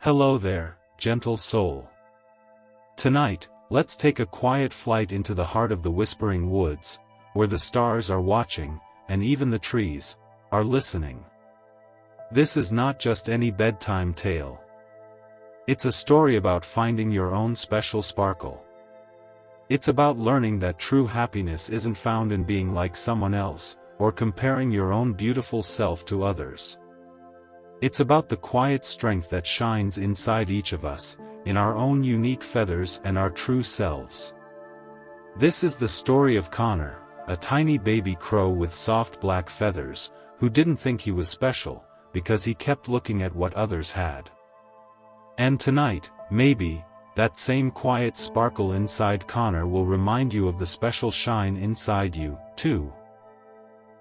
Hello there, gentle soul. Tonight, let's take a quiet flight into the heart of the whispering woods, where the stars are watching, and even the trees are listening. This is not just any bedtime tale. It's a story about finding your own special sparkle. It's about learning that true happiness isn't found in being like someone else, or comparing your own beautiful self to others. It's about the quiet strength that shines inside each of us, in our own unique feathers and our true selves. This is the story of Connor, a tiny baby crow with soft black feathers, who didn't think he was special, because he kept looking at what others had. And tonight, maybe, that same quiet sparkle inside Connor will remind you of the special shine inside you, too.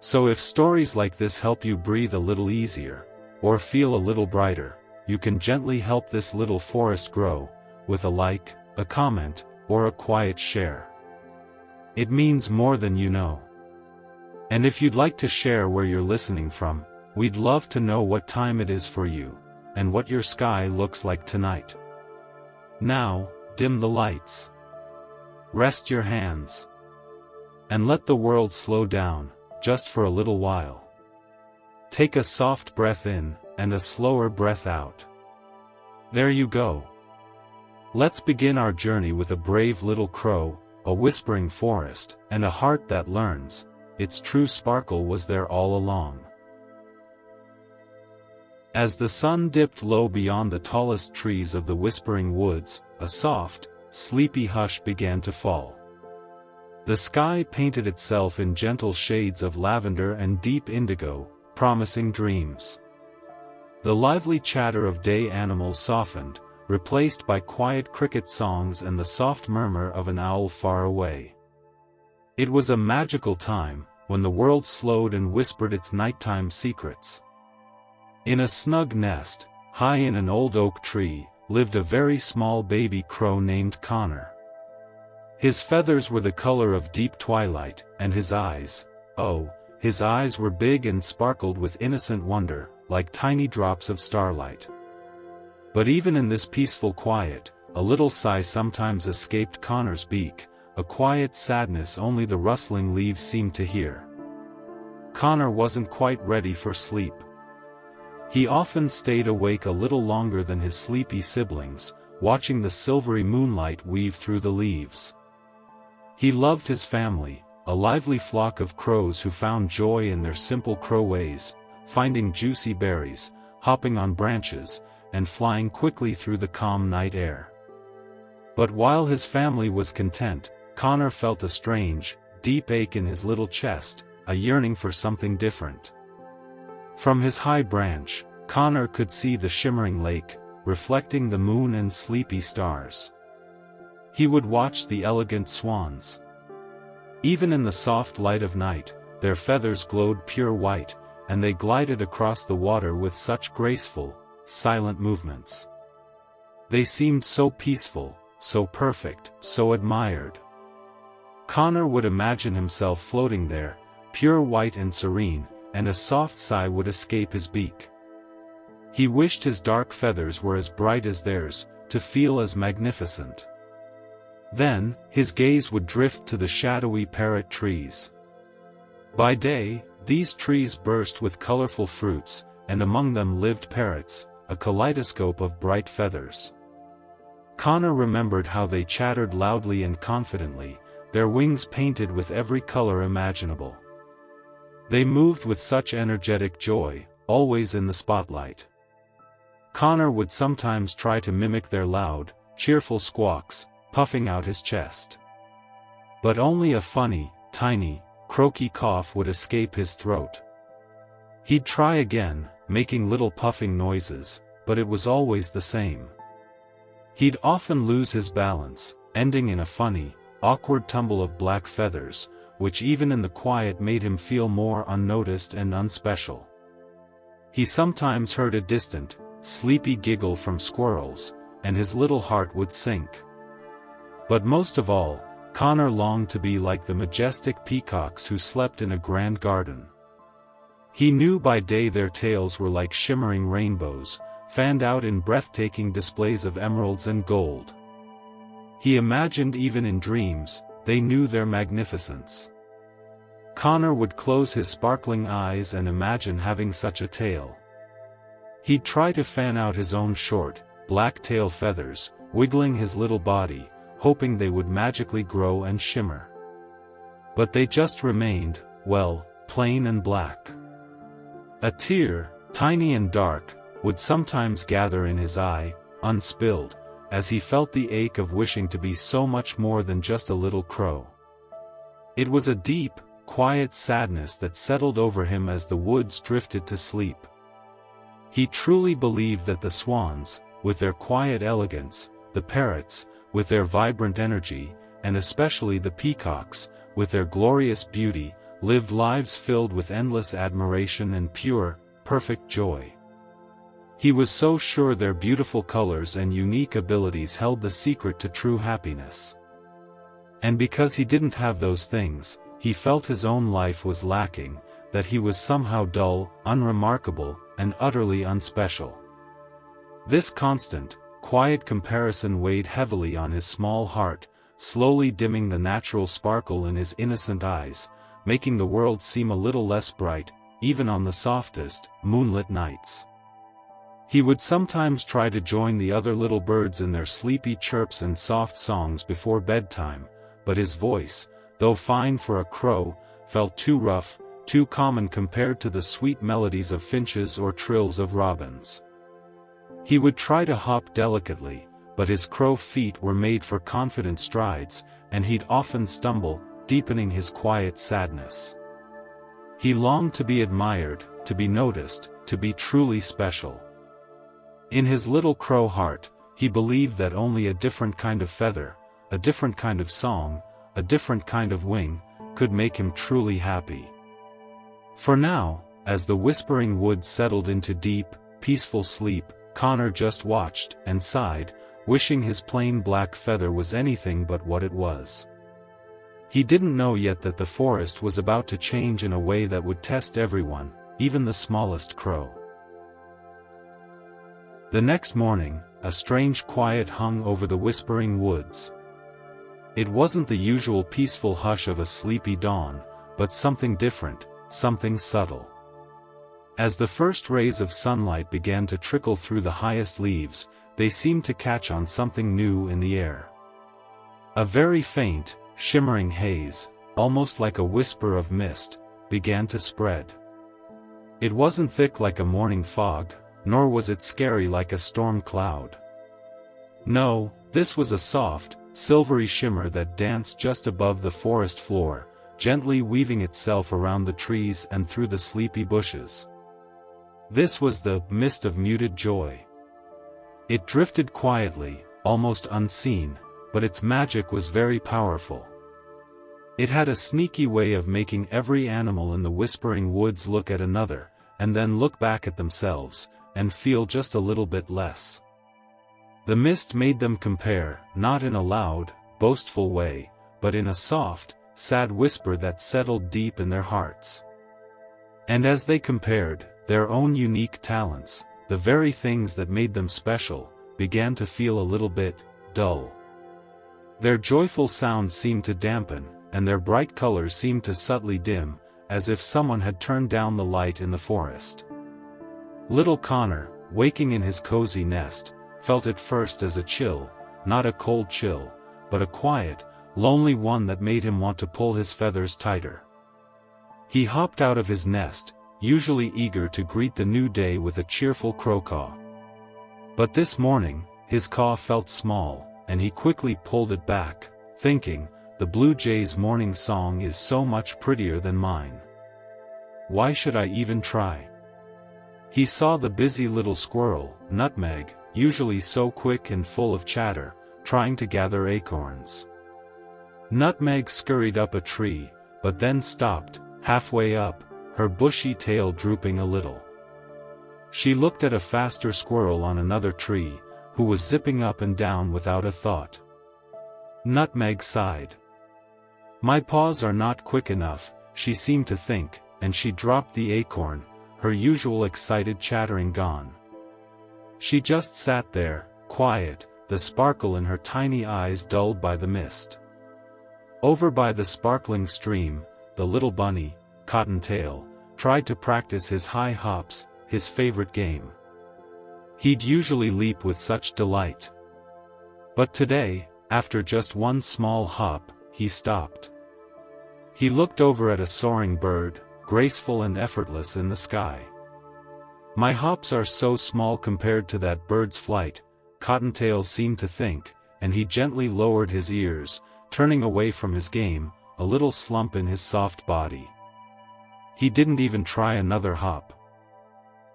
So if stories like this help you breathe a little easier, or feel a little brighter, you can gently help this little forest grow, with a like, a comment, or a quiet share. It means more than you know. And if you'd like to share where you're listening from, we'd love to know what time it is for you, and what your sky looks like tonight. Now, dim the lights. Rest your hands. And let the world slow down, just for a little while. Take a soft breath in, and a slower breath out. There you go. Let's begin our journey with a brave little crow, a whispering forest, and a heart that learns its true sparkle was there all along. As the sun dipped low beyond the tallest trees of the whispering woods, a soft, sleepy hush began to fall. The sky painted itself in gentle shades of lavender and deep indigo, promising dreams. The lively chatter of day animals softened, replaced by quiet cricket songs and the soft murmur of an owl far away. It was a magical time, when the world slowed and whispered its nighttime secrets. In a snug nest, high in an old oak tree, lived a very small baby crow named Connor. His feathers were the color of deep twilight, and his eyes, oh, his eyes were big and sparkled with innocent wonder, like tiny drops of starlight. But even in this peaceful quiet, a little sigh sometimes escaped Connor's beak, a quiet sadness only the rustling leaves seemed to hear. Connor wasn't quite ready for sleep. He often stayed awake a little longer than his sleepy siblings, watching the silvery moonlight weave through the leaves. He loved his family, a lively flock of crows who found joy in their simple crow ways, finding juicy berries, hopping on branches, and flying quickly through the calm night air. But while his family was content, Connor felt a strange, deep ache in his little chest, a yearning for something different. From his high branch, Connor could see the shimmering lake, reflecting the moon and sleepy stars. He would watch the elegant swans. Even in the soft light of night, their feathers glowed pure white, and they glided across the water with such graceful, silent movements. They seemed so peaceful, so perfect, so admired. Connor would imagine himself floating there, pure white and serene, and a soft sigh would escape his beak. He wished his dark feathers were as bright as theirs, to feel as magnificent. Then, his gaze would drift to the shadowy parrot trees. By day, these trees burst with colorful fruits, and among them lived parrots, a kaleidoscope of bright feathers. Connor remembered how they chattered loudly and confidently, their wings painted with every color imaginable. They moved with such energetic joy, always in the spotlight. Connor would sometimes try to mimic their loud, cheerful squawks, puffing out his chest. But only a funny, tiny, croaky cough would escape his throat. He'd try again, making little puffing noises, but it was always the same. He'd often lose his balance, ending in a funny, awkward tumble of black feathers, which even in the quiet made him feel more unnoticed and unspecial. He sometimes heard a distant, sleepy giggle from squirrels, and his little heart would sink. But most of all, Connor longed to be like the majestic peacocks who slept in a grand garden. He knew by day their tails were like shimmering rainbows, fanned out in breathtaking displays of emeralds and gold. He imagined even in dreams, they knew their magnificence. Connor would close his sparkling eyes and imagine having such a tail. He'd try to fan out his own short, black tail feathers, wiggling his little body, hoping they would magically grow and shimmer. But they just remained, well, plain and black. A tear, tiny and dark, would sometimes gather in his eye, unspilled, as he felt the ache of wishing to be so much more than just a little crow. It was a deep, quiet sadness that settled over him as the woods drifted to sleep. He truly believed that the swans, with their quiet elegance, the parrots, with their vibrant energy, and especially the peacocks, with their glorious beauty, lived lives filled with endless admiration and pure, perfect joy. He was so sure their beautiful colors and unique abilities held the secret to true happiness. And because he didn't have those things, he felt his own life was lacking, that he was somehow dull, unremarkable, and utterly unspecial. This constant, quiet comparison weighed heavily on his small heart, slowly dimming the natural sparkle in his innocent eyes, making the world seem a little less bright, even on the softest, moonlit nights. He would sometimes try to join the other little birds in their sleepy chirps and soft songs before bedtime, but his voice, though fine for a crow, felt too rough, too common compared to the sweet melodies of finches or trills of robins. He would try to hop delicately, but his crow feet were made for confident strides, and he'd often stumble, deepening his quiet sadness. He longed to be admired, to be noticed, to be truly special. In his little crow heart, he believed that only a different kind of feather, a different kind of song, a different kind of wing, could make him truly happy. For now, as the whispering woods settled into deep, peaceful sleep, Connor just watched and sighed, wishing his plain black feather was anything but what it was. He didn't know yet that the forest was about to change in a way that would test everyone, even the smallest crow. The next morning, a strange quiet hung over the whispering woods. It wasn't the usual peaceful hush of a sleepy dawn, but something different, something subtle. As the first rays of sunlight began to trickle through the highest leaves, they seemed to catch on something new in the air. A very faint, shimmering haze, almost like a whisper of mist, began to spread. It wasn't thick like a morning fog, nor was it scary like a storm cloud. No, this was a soft, silvery shimmer that danced just above the forest floor, gently weaving itself around the trees and through the sleepy bushes. This was the mist of muted joy. It drifted quietly, almost unseen, but its magic was very powerful. It had a sneaky way of making every animal in the whispering woods look at another, and then look back at themselves, and feel just a little bit less. The mist made them compare, not in a loud, boastful way, but in a soft, sad whisper that settled deep in their hearts. And as they compared, their own unique talents, the very things that made them special, began to feel a little bit dull. Their joyful sounds seemed to dampen, and their bright colors seemed to subtly dim, as if someone had turned down the light in the forest. Little Connor, waking in his cozy nest, felt at first as a chill, not a cold chill, but a quiet, lonely one that made him want to pull his feathers tighter. He hopped out of his nest, usually eager to greet the new day with a cheerful crow-caw. But this morning, his caw felt small, and he quickly pulled it back, thinking, the blue jay's morning song is so much prettier than mine. Why should I even try? He saw the busy little squirrel, Nutmeg, usually so quick and full of chatter, trying to gather acorns. Nutmeg scurried up a tree, but then stopped, halfway up, her bushy tail drooping a little. She looked at a faster squirrel on another tree, who was zipping up and down without a thought. Nutmeg sighed. My paws are not quick enough, she seemed to think, and she dropped the acorn, her usual excited chattering gone. She just sat there, quiet, the sparkle in her tiny eyes dulled by the mist. Over by the sparkling stream, the little bunny, Cottontail, tried to practice his high hops, his favorite game. He'd usually leap with such delight. But today, after just one small hop, he stopped. He looked over at a soaring bird, graceful and effortless in the sky. My hops are so small compared to that bird's flight, Cottontail seemed to think, and he gently lowered his ears, turning away from his game, a little slump in his soft body. He didn't even try another hop.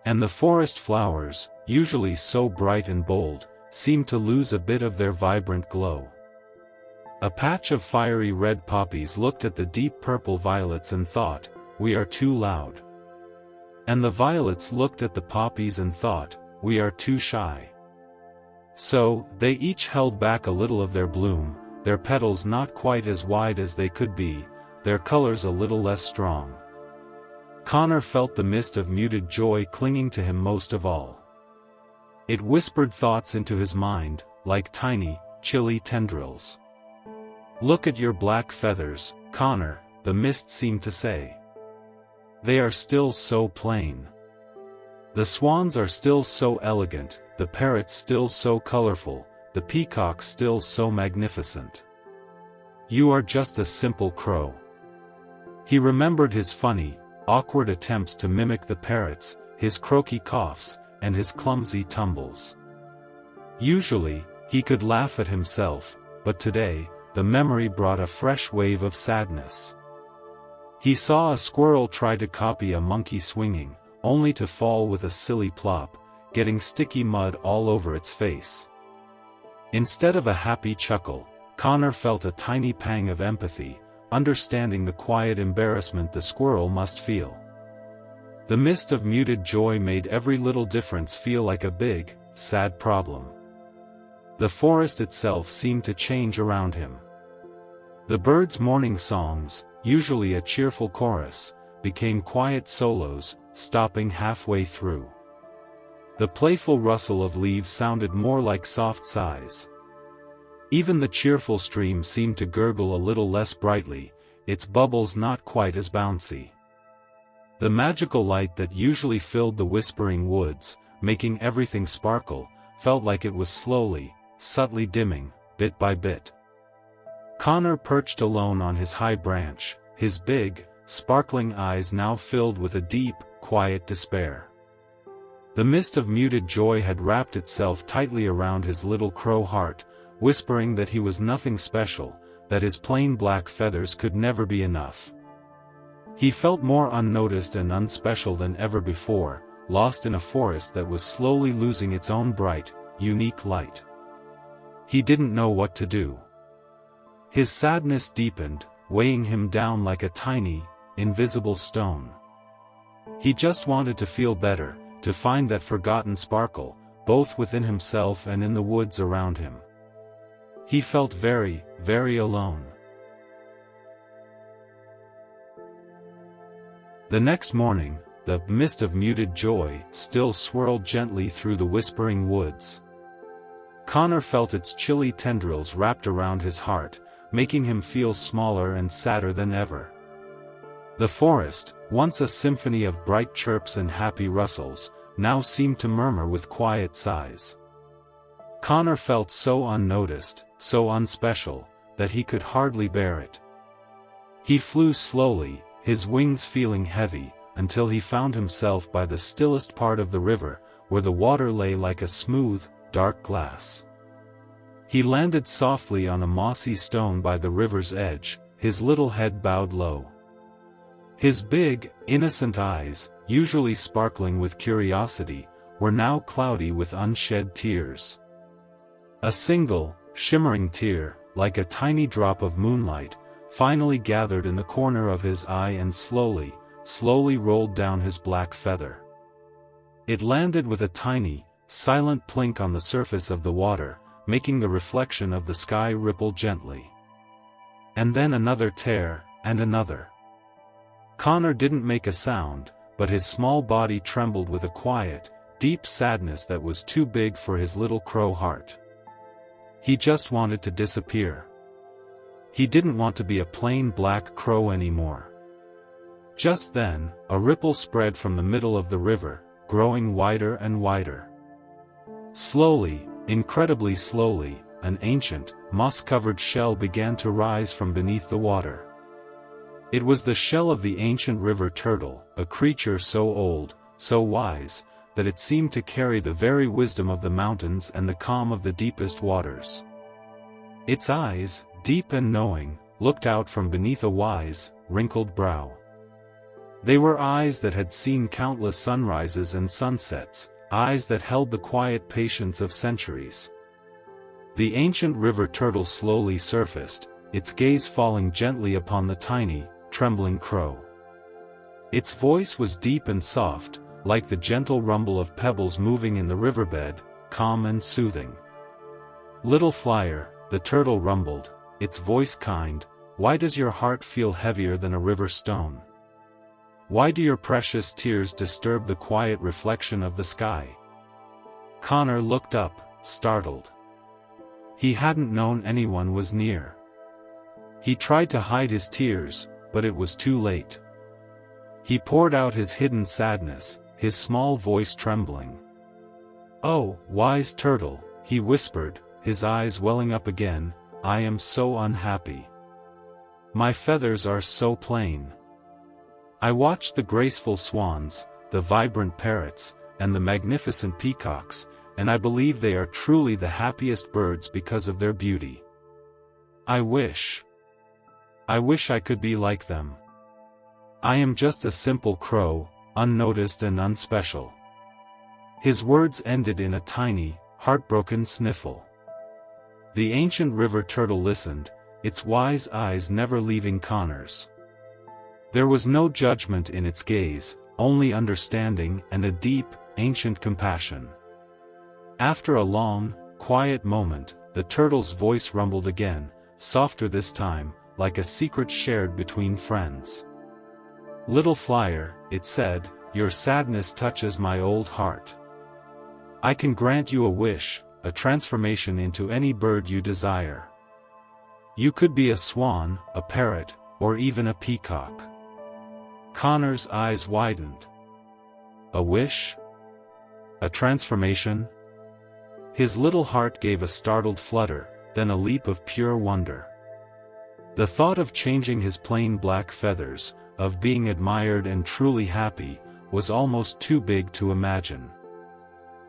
And the forest flowers, usually so bright and bold, seemed to lose a bit of their vibrant glow. A patch of fiery red poppies looked at the deep purple violets and thought, "We are too loud." And the violets looked at the poppies and thought, "We are too shy." So, they each held back a little of their bloom, their petals not quite as wide as they could be, their colors a little less strong. Connor felt the mist of muted joy clinging to him most of all. It whispered thoughts into his mind, like tiny, chilly tendrils. "Look at your black feathers, Connor," the mist seemed to say. "They are still so plain. The swans are still so elegant, the parrots still so colorful, the peacock still so magnificent. You are just a simple crow." He remembered his funny, awkward attempts to mimic the parrots, his croaky coughs, and his clumsy tumbles. Usually, he could laugh at himself, but today, the memory brought a fresh wave of sadness. He saw a squirrel try to copy a monkey swinging, only to fall with a silly plop, getting sticky mud all over its face. Instead of a happy chuckle, Connor felt a tiny pang of empathy, understanding the quiet embarrassment the squirrel must feel. The mist of muted joy made every little difference feel like a big, sad problem. The forest itself seemed to change around him. The birds' morning songs, usually a cheerful chorus, became quiet solos, stopping halfway through. The playful rustle of leaves sounded more like soft sighs. Even the cheerful stream seemed to gurgle a little less brightly, its bubbles not quite as bouncy. The magical light that usually filled the whispering woods, making everything sparkle, felt like it was slowly, subtly dimming, bit by bit. Connor perched alone on his high branch, his big, sparkling eyes now filled with a deep, quiet despair. The mist of muted joy had wrapped itself tightly around his little crow heart, whispering that he was nothing special, that his plain black feathers could never be enough. He felt more unnoticed and unspecial than ever before, lost in a forest that was slowly losing its own bright, unique light. He didn't know what to do. His sadness deepened, weighing him down like a tiny, invisible stone. He just wanted to feel better, to find that forgotten sparkle, both within himself and in the woods around him. He felt very, very alone. The next morning, the mist of muted joy still swirled gently through the whispering woods. Connor felt its chilly tendrils wrapped around his heart, making him feel smaller and sadder than ever. The forest, once a symphony of bright chirps and happy rustles, now seemed to murmur with quiet sighs. Connor felt so unnoticed, so unspecial, that he could hardly bear it. He flew slowly, his wings feeling heavy, until he found himself by the stillest part of the river, where the water lay like a smooth, dark glass. He landed softly on a mossy stone by the river's edge, his little head bowed low. His big, innocent eyes, usually sparkling with curiosity, were now cloudy with unshed tears. A single, shimmering tear, like a tiny drop of moonlight, finally gathered in the corner of his eye and slowly, slowly rolled down his black feather. It landed with a tiny, silent plink on the surface of the water, making the reflection of the sky ripple gently. And then another tear, and another. Connor didn't make a sound, but his small body trembled with a quiet, deep sadness that was too big for his little crow heart. He just wanted to disappear. He didn't want to be a plain black crow anymore. Just then, a ripple spread from the middle of the river, growing wider and wider. Slowly, incredibly slowly, an ancient, moss-covered shell began to rise from beneath the water. It was the shell of the ancient river turtle, a creature so old, so wise, that it seemed to carry the very wisdom of the mountains and the calm of the deepest waters. Its eyes, deep and knowing, looked out from beneath a wise, wrinkled brow. They were eyes that had seen countless sunrises and sunsets, eyes that held the quiet patience of centuries. The ancient river turtle slowly surfaced, its gaze falling gently upon the tiny, trembling crow. Its voice was deep and soft, like the gentle rumble of pebbles moving in the riverbed, calm and soothing. "Little flyer," the turtle rumbled, its voice kind, "why does your heart feel heavier than a river stone? Why do your precious tears disturb the quiet reflection of the sky?" Connor looked up, startled. He hadn't known anyone was near. He tried to hide his tears, but it was too late. He poured out his hidden sadness, his small voice trembling. "Oh, wise turtle," he whispered, his eyes welling up again, "I am so unhappy. My feathers are so plain. I watched the graceful swans, the vibrant parrots, and the magnificent peacocks, and I believe they are truly the happiest birds because of their beauty. I wish I could be like them. I am just a simple crow, unnoticed and unspecial." His words ended in a tiny, heartbroken sniffle. The ancient river turtle listened, its wise eyes never leaving Connor's. There was no judgment in its gaze, only understanding and a deep, ancient compassion. After a long, quiet moment, the turtle's voice rumbled again, softer this time, like a secret shared between friends. "Little flyer," it said, "your sadness touches my old heart. I can grant you a wish, a transformation into any bird you desire. You could be a swan, a parrot, or even a peacock." Connor's eyes widened. A wish? A transformation? His little heart gave a startled flutter, then a leap of pure wonder. The thought of changing his plain black feathers, of being admired and truly happy, was almost too big to imagine.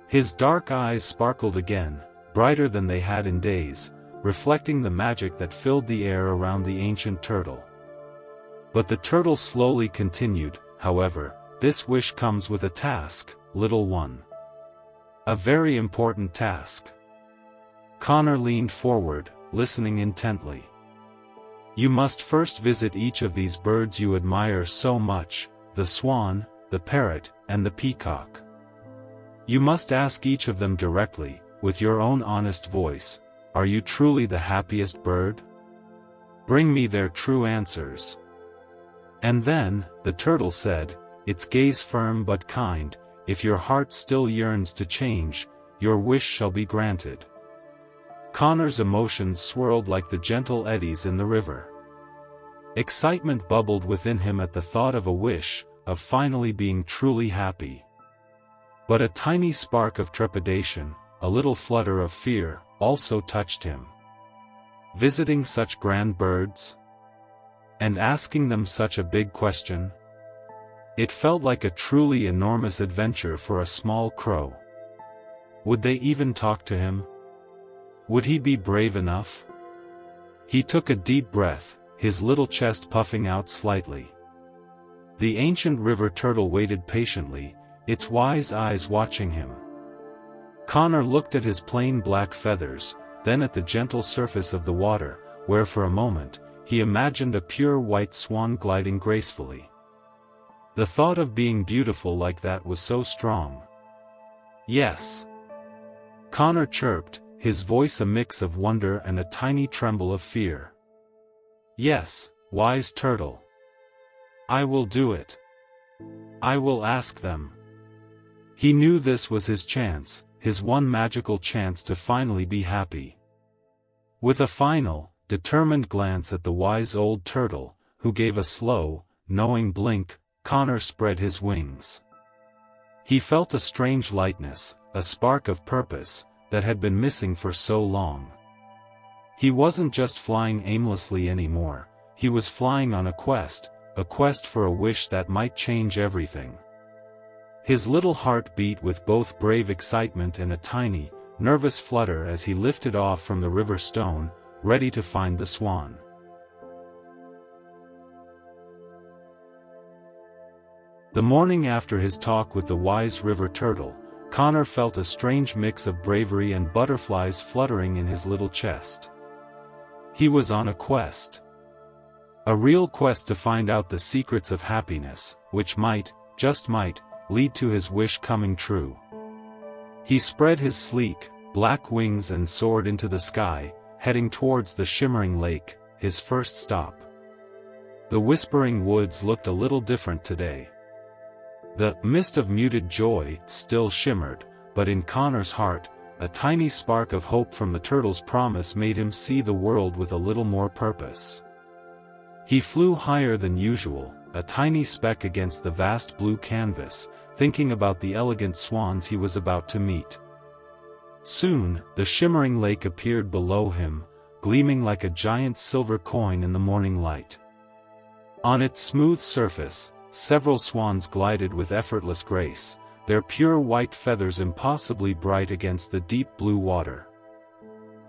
His dark eyes sparkled again, brighter than they had in days, reflecting the magic that filled the air around the ancient turtle. But the turtle slowly continued, "However, this wish comes with a task, little one. A very important task." Connor leaned forward, listening intently. "You must first visit each of these birds you admire so much, the swan, the parrot, and the peacock. You must ask each of them directly, with your own honest voice, 'Are you truly the happiest bird? Bring me their true answers.'" And then, the turtle said, its gaze firm but kind, "If your heart still yearns to change, your wish shall be granted." Connor's emotions swirled like the gentle eddies in the river. Excitement bubbled within him at the thought of a wish, of finally being truly happy. But a tiny spark of trepidation, a little flutter of fear, also touched him. Visiting such grand birds? And asking them such a big question? It felt like a truly enormous adventure for a small crow. Would they even talk to him? Would he be brave enough? He took a deep breath, his little chest puffing out slightly. The ancient river turtle waited patiently, its wise eyes watching him. Connor looked at his plain black feathers, then at the gentle surface of the water, where for a moment, he imagined a pure white swan gliding gracefully. The thought of being beautiful like that was so strong. "Yes," Connor chirped, his voice a mix of wonder and a tiny tremble of fear. "Yes, wise turtle. I will do it. I will ask them." He knew this was his chance, his one magical chance to finally be happy. With a final, determined glance at the wise old turtle, who gave a slow, knowing blink, Connor spread his wings. He felt a strange lightness, a spark of purpose, that had been missing for so long. He wasn't just flying aimlessly anymore, he was flying on a quest for a wish that might change everything. His little heart beat with both brave excitement and a tiny, nervous flutter as he lifted off from the river stone, ready to find the swan. The morning after his talk with the wise river turtle, Connor felt a strange mix of bravery and butterflies fluttering in his little chest. He was on a quest. A real quest to find out the secrets of happiness, which might, just might, lead to his wish coming true. He spread his sleek, black wings and soared into the sky, heading towards the shimmering lake, his first stop. The whispering woods looked a little different today. The mist of muted joy still shimmered, but in Connor's heart, a tiny spark of hope from the turtle's promise made him see the world with a little more purpose. He flew higher than usual, a tiny speck against the vast blue canvas, thinking about the elegant swans he was about to meet. Soon, the shimmering lake appeared below him, gleaming like a giant silver coin in the morning light. On its smooth surface, several swans glided with effortless grace, their pure white feathers impossibly bright against the deep blue water.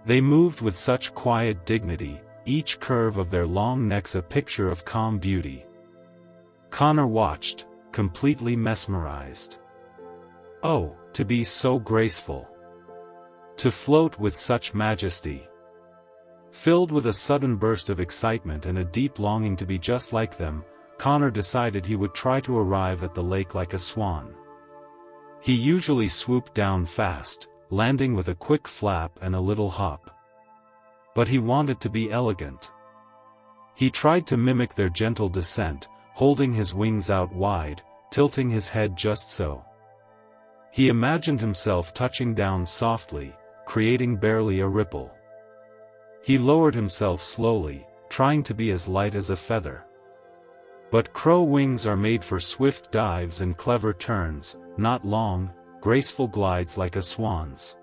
They moved with such quiet dignity, each curve of their long necks a picture of calm beauty. Connor watched, completely mesmerized. Oh, to be so graceful! To float with such majesty! Filled with a sudden burst of excitement and a deep longing to be just like them, Connor decided he would try to arrive at the lake like a swan. He usually swooped down fast, landing with a quick flap and a little hop. But he wanted to be elegant. He tried to mimic their gentle descent, holding his wings out wide, tilting his head just so. He imagined himself touching down softly, creating barely a ripple. He lowered himself slowly, trying to be as light as a feather. But crow wings are made for swift dives and clever turns, not long, graceful glides like a swan's.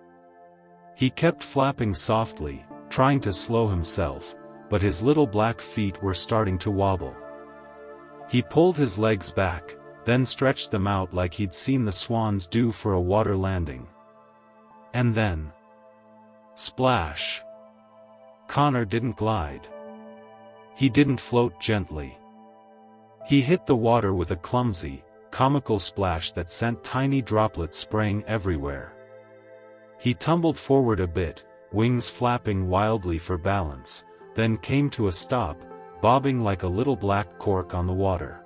He kept flapping softly, trying to slow himself, but his little black feet were starting to wobble. He pulled his legs back, then stretched them out like he'd seen the swans do for a water landing. And then... splash! Connor didn't glide. He didn't float gently. He hit the water with a clumsy, comical splash that sent tiny droplets spraying everywhere. He tumbled forward a bit, wings flapping wildly for balance, then came to a stop, bobbing like a little black cork on the water.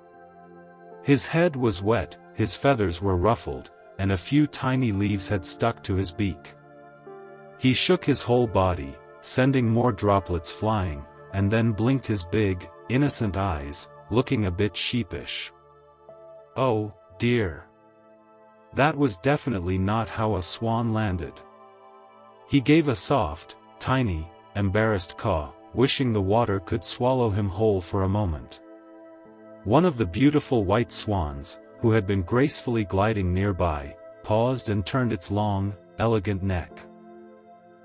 His head was wet, his feathers were ruffled, and a few tiny leaves had stuck to his beak. He shook his whole body, sending more droplets flying, and then blinked his big, innocent eyes, looking a bit sheepish. Oh, dear. That was definitely not how a swan landed. He gave a soft, tiny, embarrassed caw, wishing the water could swallow him whole for a moment. One of the beautiful white swans, who had been gracefully gliding nearby, paused and turned its long, elegant neck.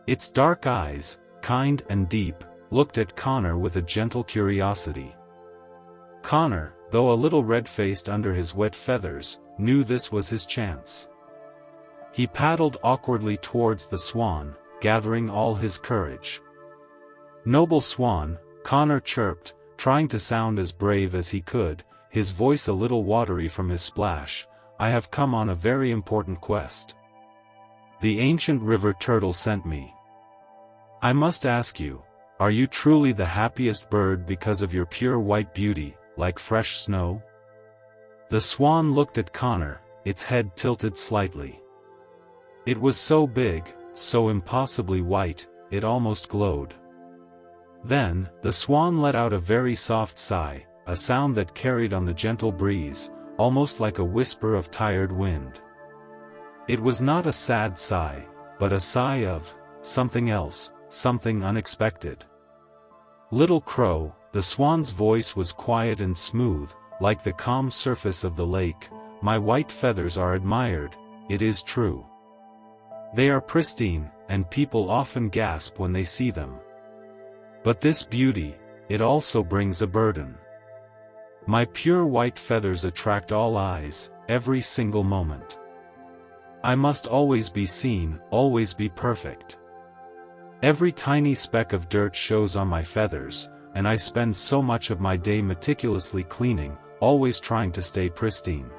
Its dark eyes, kind and deep, looked at Connor with a gentle curiosity. Connor, though a little red-faced under his wet feathers, knew this was his chance. He paddled awkwardly towards the swan, gathering all his courage. "Noble swan," Connor chirped, trying to sound as brave as he could, his voice a little watery from his splash, "I have come on a very important quest. The ancient river turtle sent me. I must ask you, are you truly the happiest bird because of your pure white beauty, like fresh snow?" The swan looked at Connor, its head tilted slightly. It was so big, so impossibly white, it almost glowed. Then, the swan let out a very soft sigh, a sound that carried on the gentle breeze, almost like a whisper of tired wind. It was not a sad sigh, but a sigh of something else, something unexpected. Little Crow, the swan's voice was quiet and smooth, like the calm surface of the lake. My white feathers are admired, it is true. They are pristine, and people often gasp when they see them. But this beauty, it also brings a burden. My pure white feathers attract all eyes, every single moment. I must always be seen, always be perfect. Every tiny speck of dirt shows on my feathers, and I spend so much of my day meticulously cleaning, always trying to stay pristine.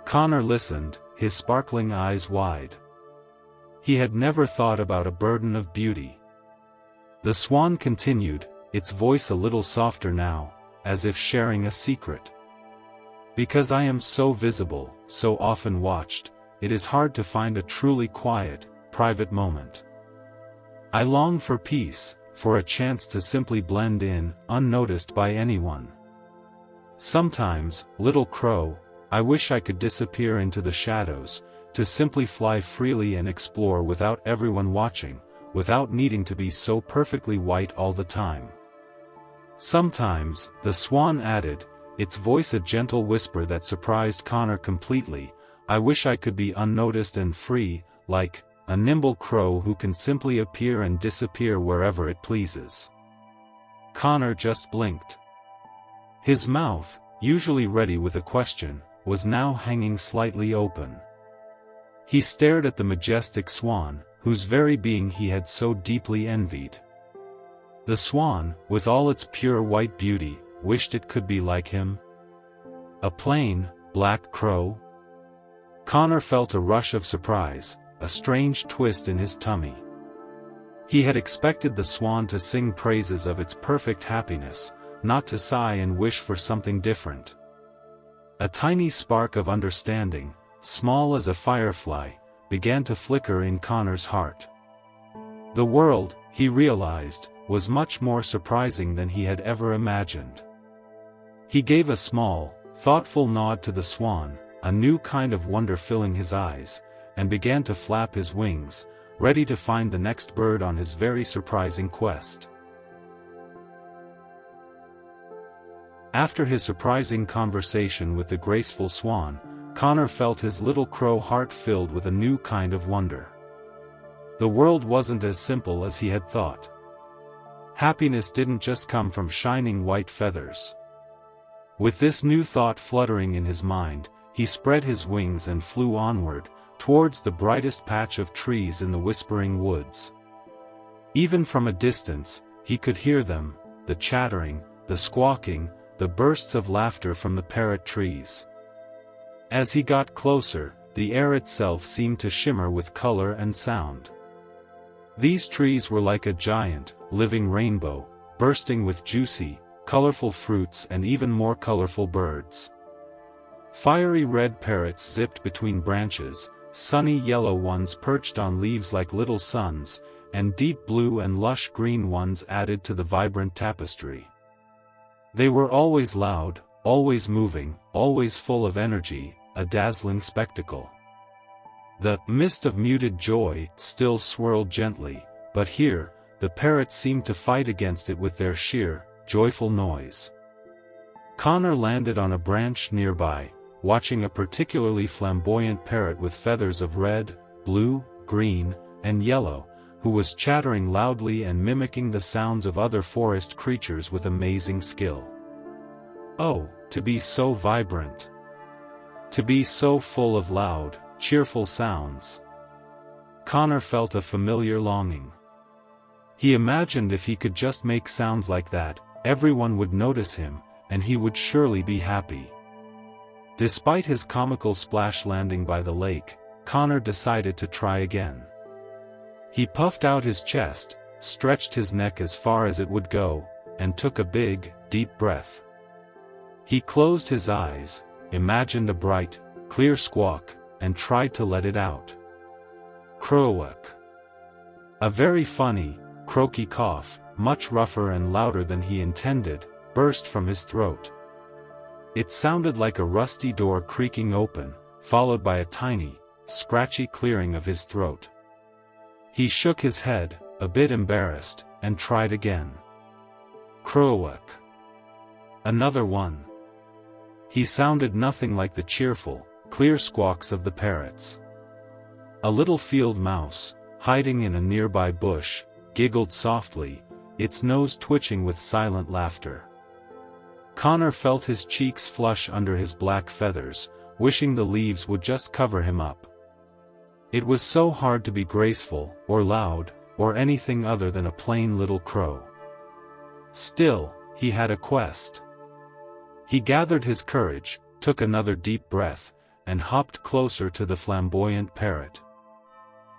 Connor listened, his sparkling eyes wide. He had never thought about a burden of beauty. The swan continued, its voice a little softer now, as if sharing a secret. Because I am so visible, so often watched, it is hard to find a truly quiet, private moment. I long for peace, for a chance to simply blend in, unnoticed by anyone. Sometimes, Little Crow, I wish I could disappear into the shadows, to simply fly freely and explore without everyone watching, without needing to be so perfectly white all the time. Sometimes, the swan added, its voice a gentle whisper that surprised Connor completely, I wish I could be unnoticed and free, like a nimble crow who can simply appear and disappear wherever it pleases. Connor just blinked. His mouth, usually ready with a question, was now hanging slightly open. He stared at the majestic swan, whose very being he had so deeply envied. The swan, with all its pure white beauty, wished it could be like him. A plain, black crow? Connor felt a rush of surprise, a strange twist in his tummy. He had expected the swan to sing praises of its perfect happiness, not to sigh and wish for something different. A tiny spark of understanding, small as a firefly, began to flicker in Connor's heart. The world, he realized, was much more surprising than he had ever imagined. He gave a small, thoughtful nod to the swan, a new kind of wonder filling his eyes, and began to flap his wings, ready to find the next bird on his very surprising quest. After his surprising conversation with the graceful swan, Connor felt his little crow heart filled with a new kind of wonder. The world wasn't as simple as he had thought. Happiness didn't just come from shining white feathers. With this new thought fluttering in his mind, he spread his wings and flew onward, towards the brightest patch of trees in the whispering woods. Even from a distance, he could hear them, the chattering, the squawking, the bursts of laughter from the parrot trees. As he got closer, the air itself seemed to shimmer with color and sound. These trees were like a giant, living rainbow, bursting with juicy, colorful fruits and even more colorful birds. Fiery red parrots zipped between branches, sunny yellow ones perched on leaves like little suns, and deep blue and lush green ones added to the vibrant tapestry. They were always loud, always moving, always full of energy, a dazzling spectacle. The mist of muted joy still swirled gently, but here, the parrots seemed to fight against it with their sheer, joyful noise. Connor landed on a branch nearby, watching a particularly flamboyant parrot with feathers of red, blue, green, and yellow, who was chattering loudly and mimicking the sounds of other forest creatures with amazing skill. Oh, to be so vibrant! To be so full of loud, cheerful sounds! Connor felt a familiar longing. He imagined if he could just make sounds like that, everyone would notice him, and he would surely be happy. Despite his comical splash landing by the lake, Connor decided to try again. He puffed out his chest, stretched his neck as far as it would go, and took a big, deep breath. He closed his eyes, imagined a bright, clear squawk, and tried to let it out. Croak. A very funny, croaky cough, much rougher and louder than he intended, burst from his throat. It sounded like a rusty door creaking open, followed by a tiny, scratchy clearing of his throat. He shook his head, a bit embarrassed, and tried again. Croak. Another one. He sounded nothing like the cheerful, clear squawks of the parrots. A little field mouse, hiding in a nearby bush, giggled softly, its nose twitching with silent laughter. Connor felt his cheeks flush under his black feathers, wishing the leaves would just cover him up. It was so hard to be graceful, or loud, or anything other than a plain little crow. Still, he had a quest. He gathered his courage, took another deep breath, and hopped closer to the flamboyant parrot.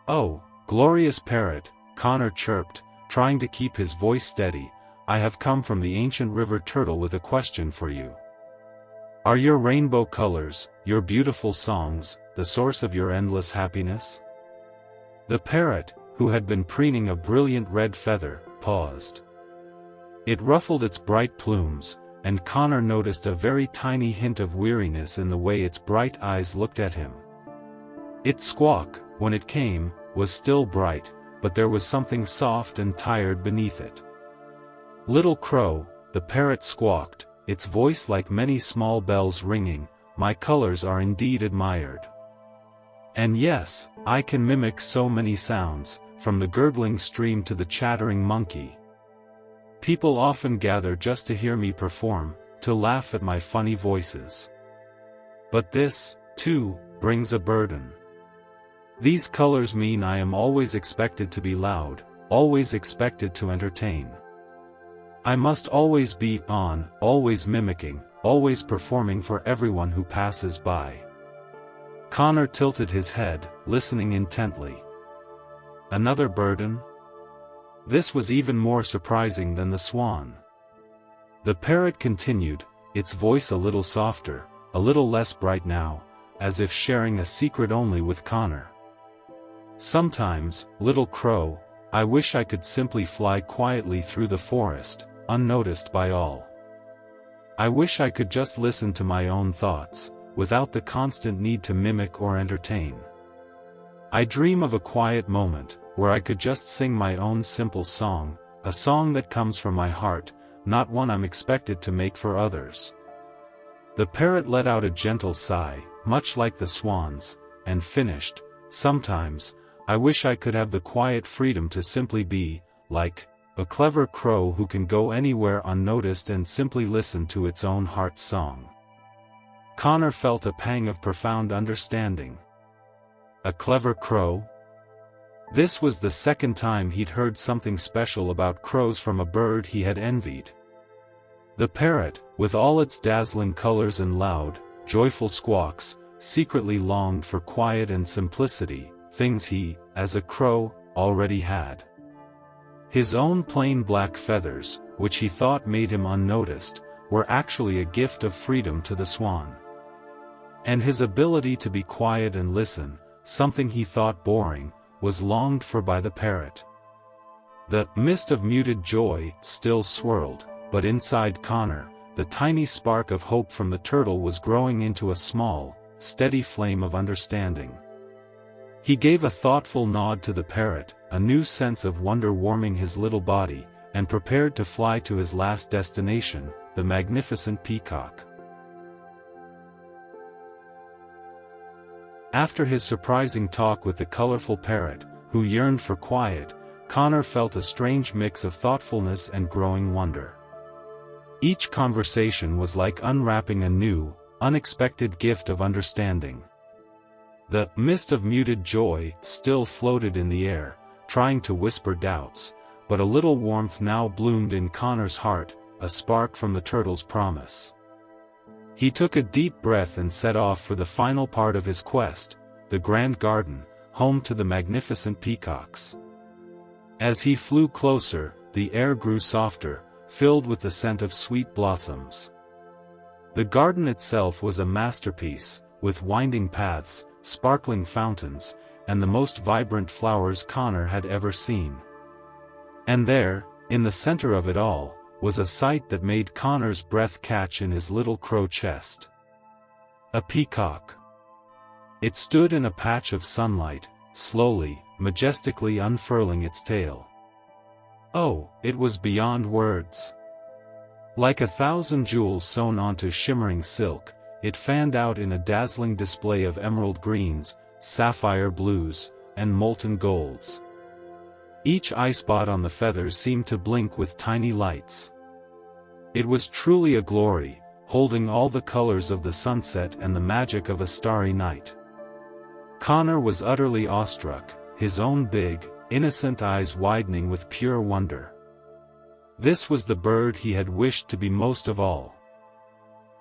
"Oh, glorious parrot," Connor chirped, trying to keep his voice steady, "I have come from the ancient river turtle with a question for you. Are your rainbow colors, your beautiful songs, the source of your endless happiness?" The parrot, who had been preening a brilliant red feather, paused. It ruffled its bright plumes, and Connor noticed a very tiny hint of weariness in the way its bright eyes looked at him. Its squawk, when it came, was still bright, but there was something soft and tired beneath it. "Little crow," the parrot squawked, its voice like many small bells ringing, "my colors are indeed admired. And yes, I can mimic so many sounds, from the gurgling stream to the chattering monkey. People often gather just to hear me perform, to laugh at my funny voices. But this, too, brings a burden. These colors mean I am always expected to be loud, always expected to entertain. I must always be on, always mimicking, always performing for everyone who passes by." Connor tilted his head, listening intently. Another burden? This was even more surprising than the swan. The parrot continued, its voice a little softer, a little less bright now, as if sharing a secret only with Connor. "Sometimes, little crow, I wish I could simply fly quietly through the forest, unnoticed by all. I wish I could just listen to my own thoughts, without the constant need to mimic or entertain. I dream of a quiet moment, where I could just sing my own simple song, a song that comes from my heart, not one I'm expected to make for others." The parrot let out a gentle sigh, much like the swan's, and finished, "Sometimes, I wish I could have the quiet freedom to simply be, like, a clever crow who can go anywhere unnoticed and simply listen to its own heart's song." Connor felt a pang of profound understanding. A clever crow? This was the second time he'd heard something special about crows from a bird he had envied. The parrot, with all its dazzling colors and loud, joyful squawks, secretly longed for quiet and simplicity, things he, as a crow, already had. His own plain black feathers, which he thought made him unnoticed, were actually a gift of freedom to the swan. And his ability to be quiet and listen, something he thought boring, was longed for by the parrot. The mist of muted joy still swirled, but inside Connor, the tiny spark of hope from the turtle was growing into a small, steady flame of understanding. He gave a thoughtful nod to the parrot, a new sense of wonder warming his little body, and prepared to fly to his last destination, the magnificent peacock. After his surprising talk with the colorful parrot, who yearned for quiet, Connor felt a strange mix of thoughtfulness and growing wonder. Each conversation was like unwrapping a new, unexpected gift of understanding. The mist of muted joy still floated in the air, trying to whisper doubts, but a little warmth now bloomed in Connor's heart, a spark from the turtle's promise. He took a deep breath and set off for the final part of his quest, the grand garden, home to the magnificent peacocks. As he flew closer, the air grew softer, filled with the scent of sweet blossoms. The garden itself was a masterpiece, with winding paths, sparkling fountains, and the most vibrant flowers Connor had ever seen. And there, in the center of it all, was a sight that made Connor's breath catch in his little crow chest. A peacock. It stood in a patch of sunlight, slowly, majestically unfurling its tail. Oh, it was beyond words. Like 1,000 jewels sewn onto shimmering silk, it fanned out in a dazzling display of emerald greens, sapphire blues, and molten golds. Each eye spot on the feathers seemed to blink with tiny lights. It was truly a glory, holding all the colors of the sunset and the magic of a starry night. Connor was utterly awestruck, his own big, innocent eyes widening with pure wonder. This was the bird he had wished to be most of all.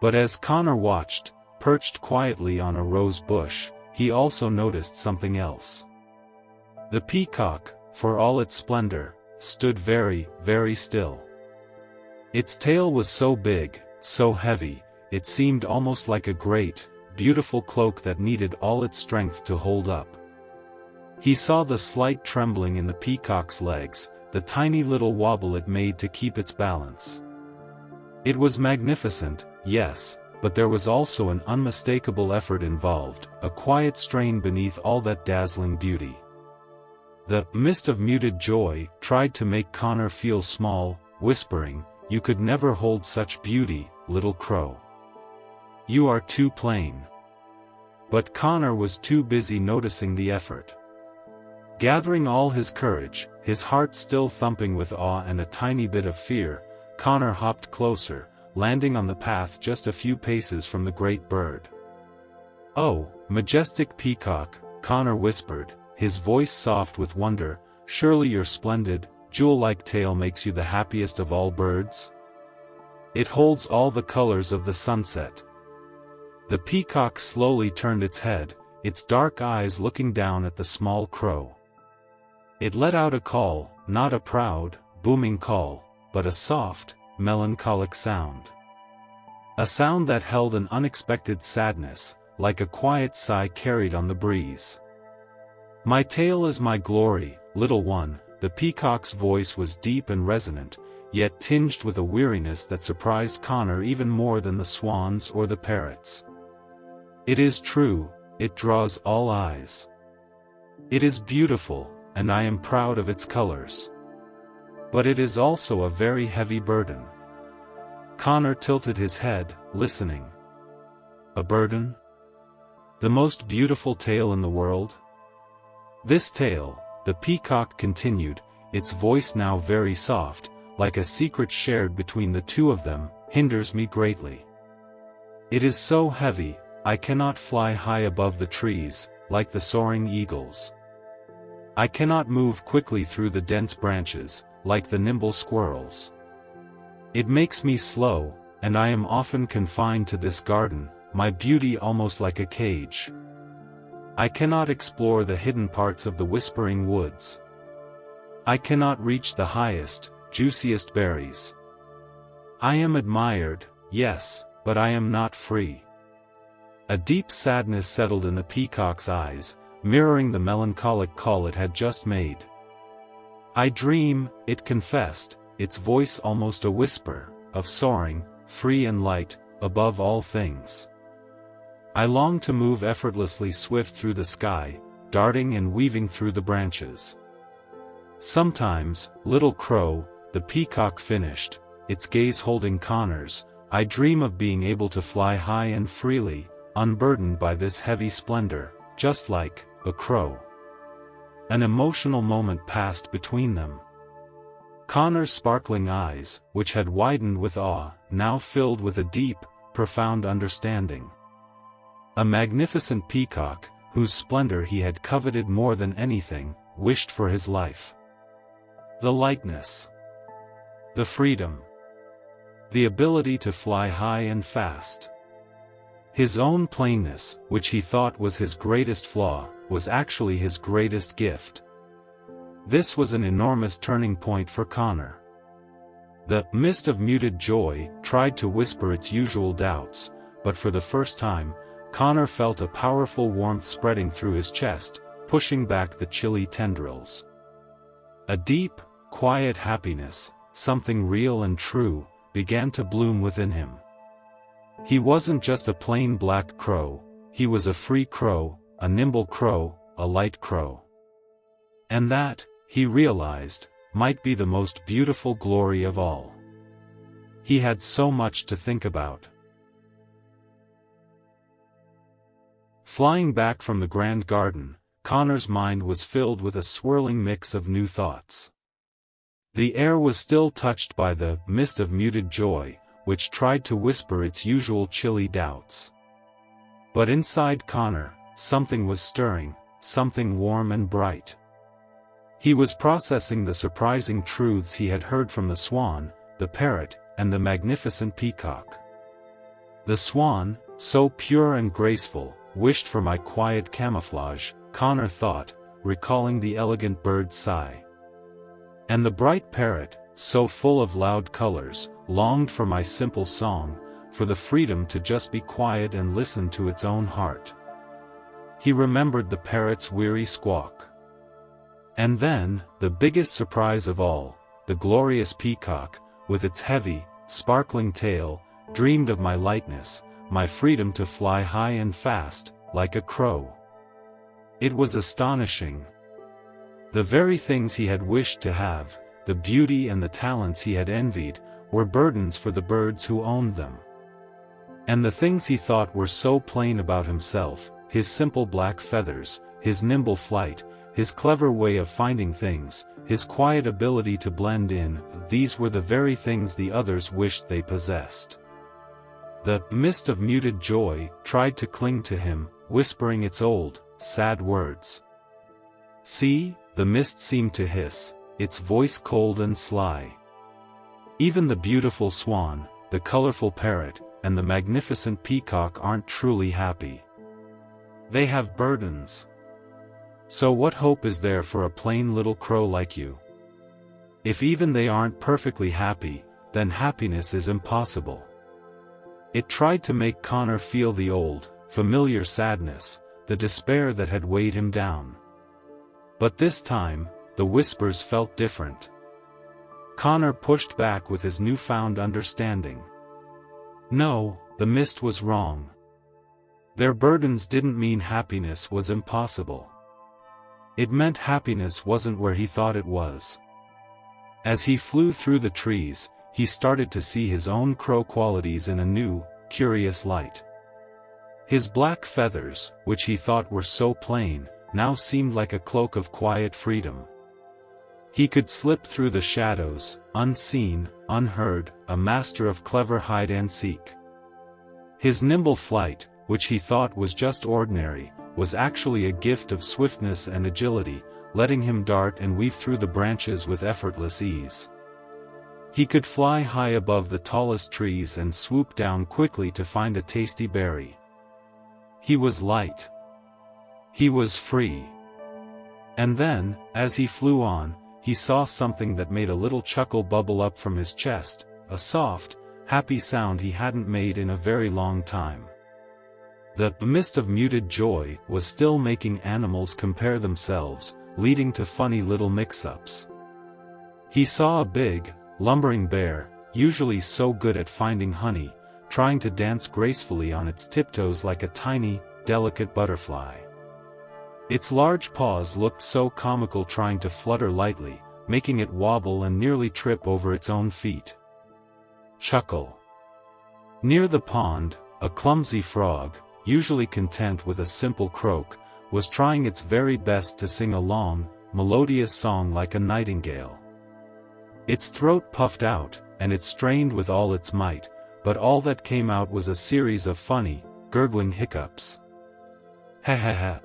But as Connor watched, perched quietly on a rose bush, he also noticed something else. The peacock, for all its splendor, stood very, very still. Its tail was so big, so heavy, it seemed almost like a great, beautiful cloak that needed all its strength to hold up. He saw the slight trembling in the peacock's legs, the tiny little wobble it made to keep its balance. It was magnificent, yes, but there was also an unmistakable effort involved, a quiet strain beneath all that dazzling beauty. The mist of muted joy tried to make Connor feel small, whispering, "You could never hold such beauty, little crow. You are too plain." But Connor was too busy noticing the effort. Gathering all his courage, his heart still thumping with awe and a tiny bit of fear, Connor hopped closer, landing on the path just a few paces from the great bird. "Oh, majestic peacock," Connor whispered, his voice soft with wonder, "surely your splendid, jewel-like tail makes you the happiest of all birds? It holds all the colors of the sunset." The peacock slowly turned its head, its dark eyes looking down at the small crow. It let out a call, not a proud, booming call, but a soft, melancholic sound. A sound that held an unexpected sadness, like a quiet sigh carried on the breeze. "My tail is my glory, little one." The peacock's voice was deep and resonant, yet tinged with a weariness that surprised Connor even more than the swans or the parrots. "It is true, it draws all eyes. It is beautiful, and I am proud of its colors. But it is also a very heavy burden." Connor tilted his head, listening. "A burden? The most beautiful tail in the world? This tail," the peacock continued, its voice now very soft, like a secret shared between the two of them, "hinders me greatly. It is so heavy, I cannot fly high above the trees, like the soaring eagles. I cannot move quickly through the dense branches, like the nimble squirrels. It makes me slow, and I am often confined to this garden, my beauty almost like a cage. I cannot explore the hidden parts of the whispering woods. I cannot reach the highest, juiciest berries. I am admired, yes, but I am not free." A deep sadness settled in the peacock's eyes, mirroring the melancholic call it had just made. "I dream," it confessed, its voice almost a whisper, "of soaring, free and light, above all things. I long to move effortlessly swift through the sky, darting and weaving through the branches. Sometimes, little crow," the peacock finished, its gaze holding Connor's, "I dream of being able to fly high and freely, unburdened by this heavy splendor, just like a crow." An emotional moment passed between them. Connor's sparkling eyes, which had widened with awe, now filled with a deep, profound understanding. A magnificent peacock, whose splendor he had coveted more than anything, wished for his life. The lightness. The freedom. The ability to fly high and fast. His own plainness, which he thought was his greatest flaw, was actually his greatest gift. This was an enormous turning point for Connor. The mist of muted joy tried to whisper its usual doubts, but for the first time, Connor felt a powerful warmth spreading through his chest, pushing back the chilly tendrils. A deep, quiet happiness, something real and true, began to bloom within him. He wasn't just a plain black crow, he was a free crow, a nimble crow, a light crow. And that, he realized, might be the most beautiful glory of all. He had so much to think about. Flying back from the grand garden, Connor's mind was filled with a swirling mix of new thoughts. The air was still touched by the mist of muted joy, which tried to whisper its usual chilly doubts. But inside Connor, something was stirring, something warm and bright. He was processing the surprising truths he had heard from the Swan, the Parrot, and the magnificent Peacock. The Swan, so pure and graceful, wished for my quiet camouflage, Connor thought, recalling the elegant bird's sigh. And the bright Parrot, so full of loud colors, longed for my simple song, for the freedom to just be quiet and listen to its own heart. He remembered the Parrot's weary squawk. And then, the biggest surprise of all, the glorious Peacock, with its heavy, sparkling tail, dreamed of my lightness, my freedom to fly high and fast, like a crow. It was astonishing. The very things he had wished to have, the beauty and the talents he had envied, were burdens for the birds who owned them. And the things he thought were so plain about himself, his simple black feathers, his nimble flight, his clever way of finding things, his quiet ability to blend in, these were the very things the others wished they possessed. The mist of muted joy tried to cling to him, whispering its old, sad words. See, the mist seemed to hiss, its voice cold and sly. Even the beautiful Swan, the colorful Parrot, and the magnificent Peacock aren't truly happy. They have burdens. So what hope is there for a plain little crow like you? If even they aren't perfectly happy, then happiness is impossible. It tried to make Connor feel the old, familiar sadness, the despair that had weighed him down. But this time, the whispers felt different. Connor pushed back with his newfound understanding. No, the mist was wrong. Their burdens didn't mean happiness was impossible. It meant happiness wasn't where he thought it was. As he flew through the trees, he started to see his own crow qualities in a new, curious light. His black feathers, which he thought were so plain, now seemed like a cloak of quiet freedom. He could slip through the shadows, unseen, unheard, a master of clever hide-and-seek. His nimble flight, which he thought was just ordinary, was actually a gift of swiftness and agility, letting him dart and weave through the branches with effortless ease. He could fly high above the tallest trees and swoop down quickly to find a tasty berry. He was light. He was free. And then, as he flew on, he saw something that made a little chuckle bubble up from his chest, a soft, happy sound he hadn't made in a very long time. The mist of muted joy was still making animals compare themselves, leading to funny little mix-ups. He saw a big, lumbering bear, usually so good at finding honey, trying to dance gracefully on its tiptoes like a tiny, delicate butterfly. Its large paws looked so comical trying to flutter lightly, making it wobble and nearly trip over its own feet. Chuckle. Near the pond, a clumsy frog, usually content with a simple croak, was trying its very best to sing a long, melodious song like a nightingale. Its throat puffed out, and it strained with all its might, but all that came out was a series of funny, gurgling hiccups. Ha ha ha.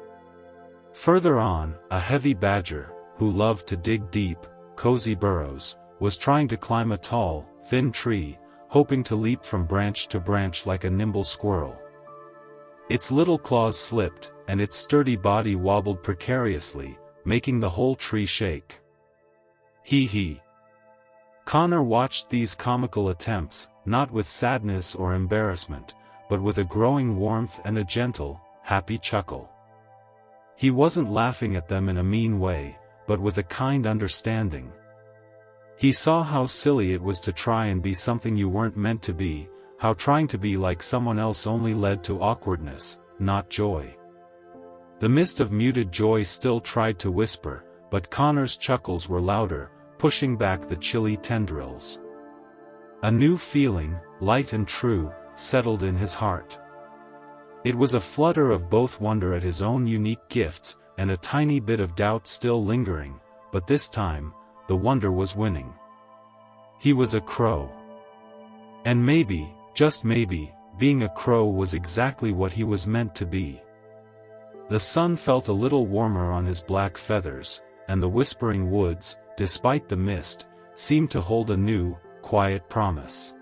Further on, a heavy badger, who loved to dig deep, cozy burrows, was trying to climb a tall, thin tree, hoping to leap from branch to branch like a nimble squirrel. Its little claws slipped, and its sturdy body wobbled precariously, making the whole tree shake. Hee hee. Connor watched these comical attempts, not with sadness or embarrassment, but with a growing warmth and a gentle, happy chuckle. He wasn't laughing at them in a mean way, but with a kind understanding. He saw how silly it was to try and be something you weren't meant to be, how trying to be like someone else only led to awkwardness, not joy. The mist of muted joy still tried to whisper, but Connor's chuckles were louder, pushing back the chilly tendrils. A new feeling, light and true, settled in his heart. It was a flutter of both wonder at his own unique gifts, and a tiny bit of doubt still lingering, but this time, the wonder was winning. He was a crow. And maybe, just maybe, being a crow was exactly what he was meant to be. The sun felt a little warmer on his black feathers, and the whispering woods, despite the mist, seemed to hold a new, quiet promise.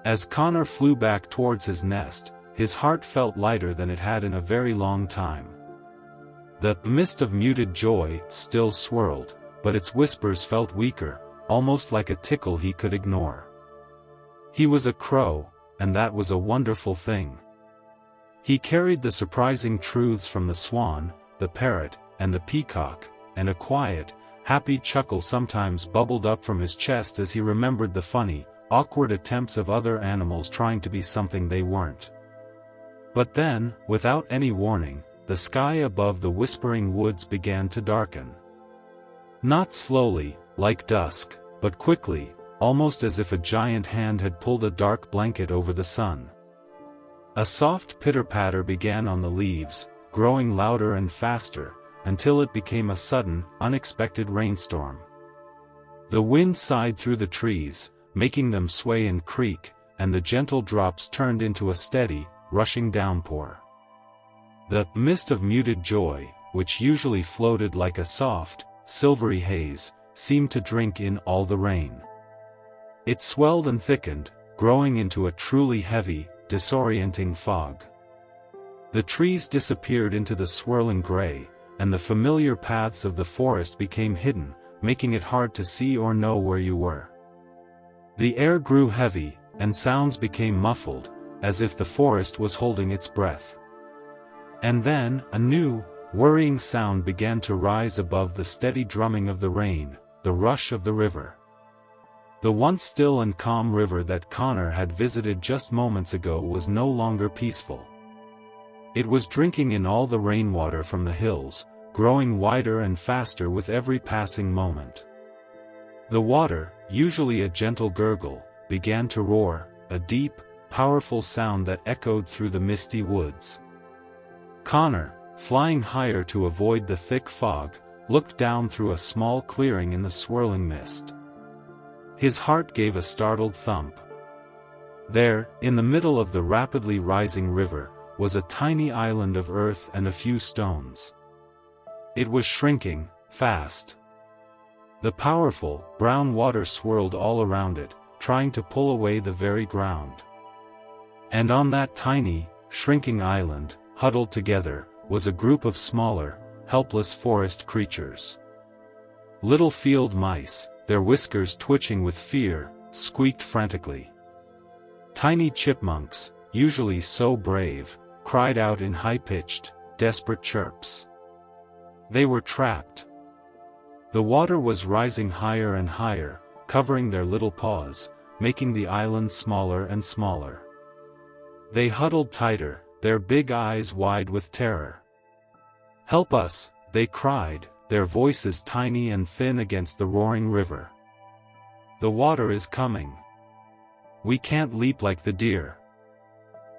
As Connor flew back towards his nest, his heart felt lighter than it had in a very long time. The mist of muted joy still swirled, but its whispers felt weaker, almost like a tickle he could ignore. He was a crow, and that was a wonderful thing. He carried the surprising truths from the swan, the parrot, and the peacock, and a quiet, happy chuckle sometimes bubbled up from his chest as he remembered the funny, awkward attempts of other animals trying to be something they weren't. But then, without any warning, the sky above the whispering woods began to darken. Not slowly, like dusk, but quickly, almost as if a giant hand had pulled a dark blanket over the sun. A soft pitter-patter began on the leaves, growing louder and faster, until it became a sudden, unexpected rainstorm. The wind sighed through the trees, making them sway and creak, and the gentle drops turned into a steady, rushing downpour. The mist of muted joy, which usually floated like a soft, silvery haze, seemed to drink in all the rain. It swelled and thickened, growing into a truly heavy, disorienting fog. The trees disappeared into the swirling gray, and the familiar paths of the forest became hidden, making it hard to see or know where you were. The air grew heavy, and sounds became muffled, as if the forest was holding its breath. And then, a new, worrying sound began to rise above the steady drumming of the rain, the rush of the river. The once still and calm river that Connor had visited just moments ago was no longer peaceful. It was drinking in all the rainwater from the hills, growing wider and faster with every passing moment. The water, usually a gentle gurgle, began to roar, a deep, powerful sound that echoed through the misty woods. Connor, flying higher to avoid the thick fog, looked down through a small clearing in the swirling mist. His heart gave a startled thump. There, in the middle of the rapidly rising river, was a tiny island of earth and a few stones. It was shrinking, fast. The powerful, brown water swirled all around it, trying to pull away the very ground. And on that tiny, shrinking island, huddled together, was a group of smaller, helpless forest creatures. Little field mice, their whiskers twitching with fear, squeaked frantically. Tiny chipmunks, usually so brave, cried out in high-pitched, desperate chirps. They were trapped. The water was rising higher and higher, covering their little paws, making the island smaller and smaller. They huddled tighter, their big eyes wide with terror. "Help us," they cried, their voices tiny and thin against the roaring river. "The water is coming. We can't leap like the deer.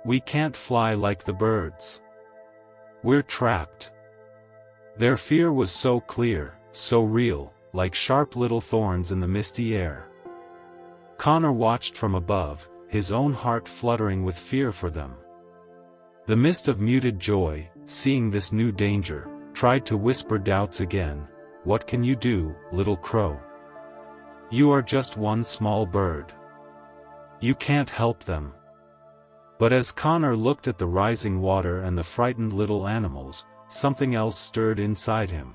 We can't fly like the birds. We're trapped." Their fear was so clear, so real, like sharp little thorns in the misty air. Connor watched from above, his own heart fluttering with fear for them. The mist of muted joy, seeing this new danger, tried to whisper doubts again. "What can you do, little crow? You are just one small bird. You can't help them." But as Connor looked at the rising water and the frightened little animals, something else stirred inside him.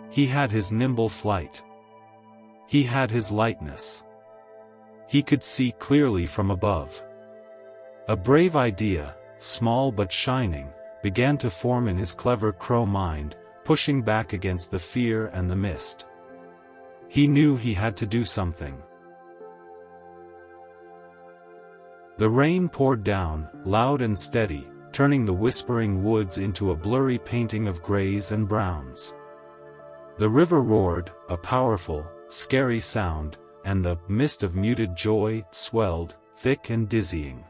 He had his nimble flight. He had his lightness. He could see clearly from above. A brave idea, small but shining, began to form in his clever crow mind, pushing back against the fear and the mist. He knew he had to do something. The rain poured down, loud and steady, turning the whispering woods into a blurry painting of grays and browns. The river roared, a powerful, scary sound, and the mist of muted joy swelled, thick and dizzying.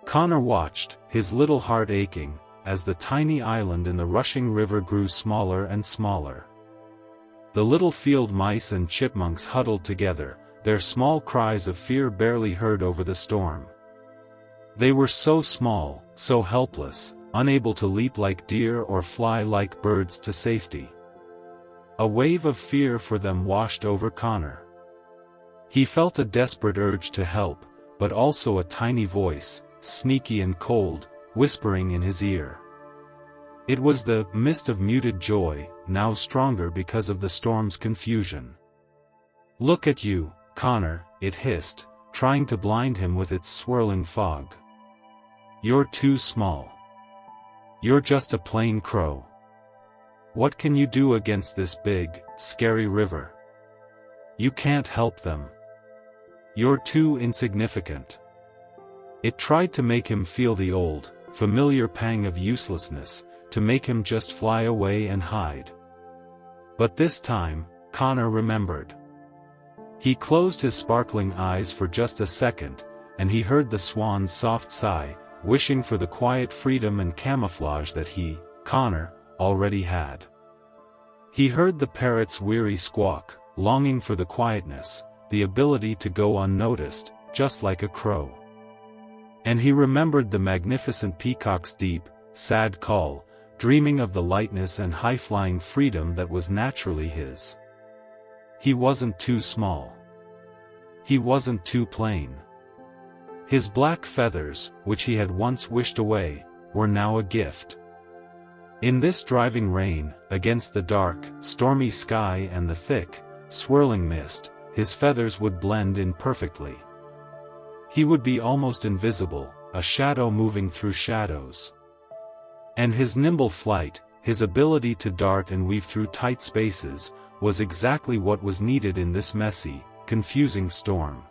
Connor watched, his little heart aching, as the tiny island in the rushing river grew smaller and smaller. The little field mice and chipmunks huddled together, their small cries of fear barely heard over the storm. They were so small, so helpless, unable to leap like deer or fly like birds to safety. A wave of fear for them washed over Connor. He felt a desperate urge to help, but also a tiny voice, sneaky and cold, whispering in his ear. It was the mist of muted joy, now stronger because of the storm's confusion. "Look at you, Connor," it hissed, trying to blind him with its swirling fog. "You're too small. You're just a plain crow. What can you do against this big, scary river? You can't help them. You're too insignificant." It tried to make him feel the old, familiar pang of uselessness, to make him just fly away and hide. But this time, Connor remembered. He closed his sparkling eyes for just a second, and he heard the swan's soft sigh, wishing for the quiet freedom and camouflage that he, Connor, already had. He heard the parrot's weary squawk, longing for the quietness, the ability to go unnoticed, just like a crow. And he remembered the magnificent peacock's deep, sad call, dreaming of the lightness and high-flying freedom that was naturally his. He wasn't too small. He wasn't too plain. His black feathers, which he had once wished away, were now a gift. In this driving rain, against the dark, stormy sky and the thick, swirling mist, his feathers would blend in perfectly. He would be almost invisible, a shadow moving through shadows. And his nimble flight, his ability to dart and weave through tight spaces, was exactly what was needed in this messy, confusing storm.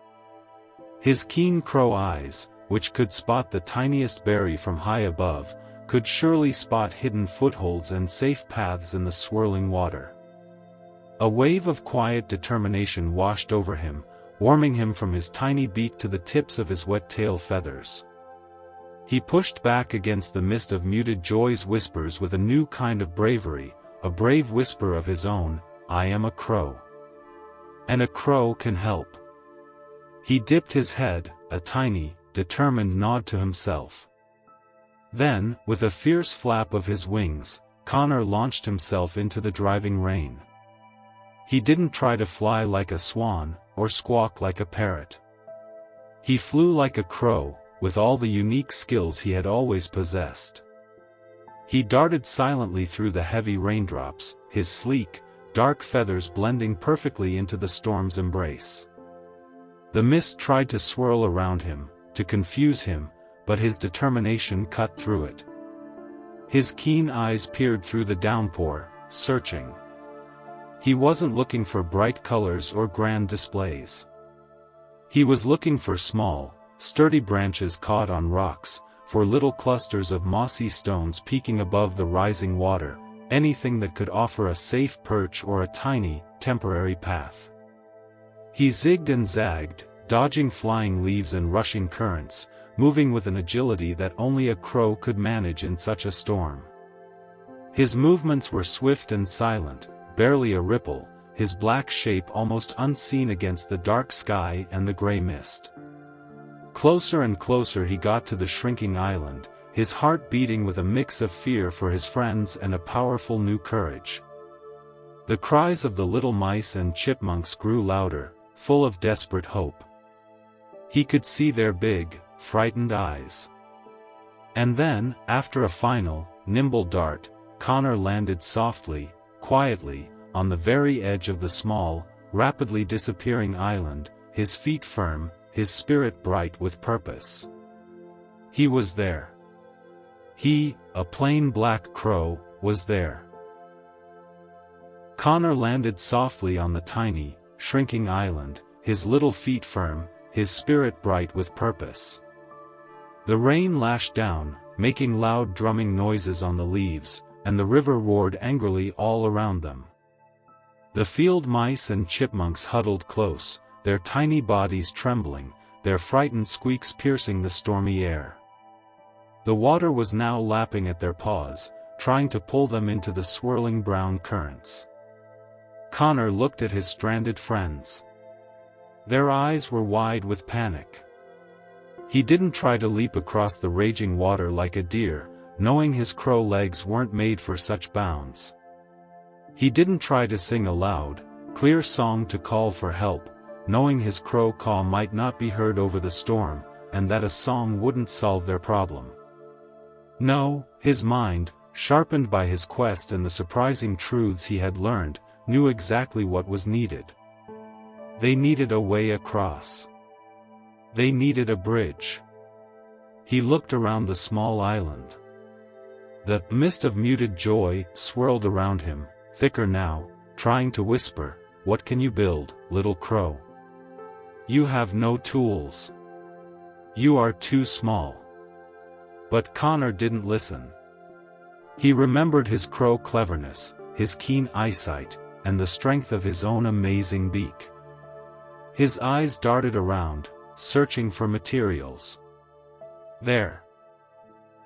His keen crow eyes, which could spot the tiniest berry from high above, could surely spot hidden footholds and safe paths in the swirling water. A wave of quiet determination washed over him, warming him from his tiny beak to the tips of his wet tail feathers. He pushed back against the mist of muted joy's whispers with a new kind of bravery, a brave whisper of his own, "I am a crow. And a crow can help." He dipped his head, a tiny, determined nod to himself. Then, with a fierce flap of his wings, Connor launched himself into the driving rain. He didn't try to fly like a swan, or squawk like a parrot. He flew like a crow, with all the unique skills he had always possessed. He darted silently through the heavy raindrops, his sleek, dark feathers blending perfectly into the storm's embrace. The mist tried to swirl around him, to confuse him, but his determination cut through it. His keen eyes peered through the downpour, searching. He wasn't looking for bright colors or grand displays. He was looking for small, sturdy branches caught on rocks, for little clusters of mossy stones peeking above the rising water, anything that could offer a safe perch or a tiny, temporary path. He zigged and zagged, dodging flying leaves and rushing currents, moving with an agility that only a crow could manage in such a storm. His movements were swift and silent, barely a ripple, his black shape almost unseen against the dark sky and the gray mist. Closer and closer he got to the shrinking island, his heart beating with a mix of fear for his friends and a powerful new courage. The cries of the little mice and chipmunks grew louder, full of desperate hope. He could see their big, frightened eyes. And then, after a final, nimble dart, Connor landed softly, quietly, on the very edge of the small, rapidly disappearing island, his feet firm, his spirit bright with purpose. He was there. He, a plain black crow, was there. Connor landed softly on the tiny, shrinking island, his little feet firm, his spirit bright with purpose. The rain lashed down, making loud drumming noises on the leaves, and the river roared angrily all around them. The field mice and chipmunks huddled close, their tiny bodies trembling, their frightened squeaks piercing the stormy air. The water was now lapping at their paws, trying to pull them into the swirling brown currents. Connor looked at his stranded friends. Their eyes were wide with panic. He didn't try to leap across the raging water like a deer, knowing his crow legs weren't made for such bounds. He didn't try to sing a loud, clear song to call for help, knowing his crow call might not be heard over the storm, and that a song wouldn't solve their problem. No, his mind, sharpened by his quest and the surprising truths he had learned, knew exactly what was needed. They needed a way across. They needed a bridge. He looked around the small island. The mist of muted joy swirled around him, thicker now, trying to whisper, "What can you build, little crow? You have no tools. You are too small." But Connor didn't listen. He remembered his crow cleverness, his keen eyesight, and the strength of his own amazing beak. His eyes darted around, searching for materials. There.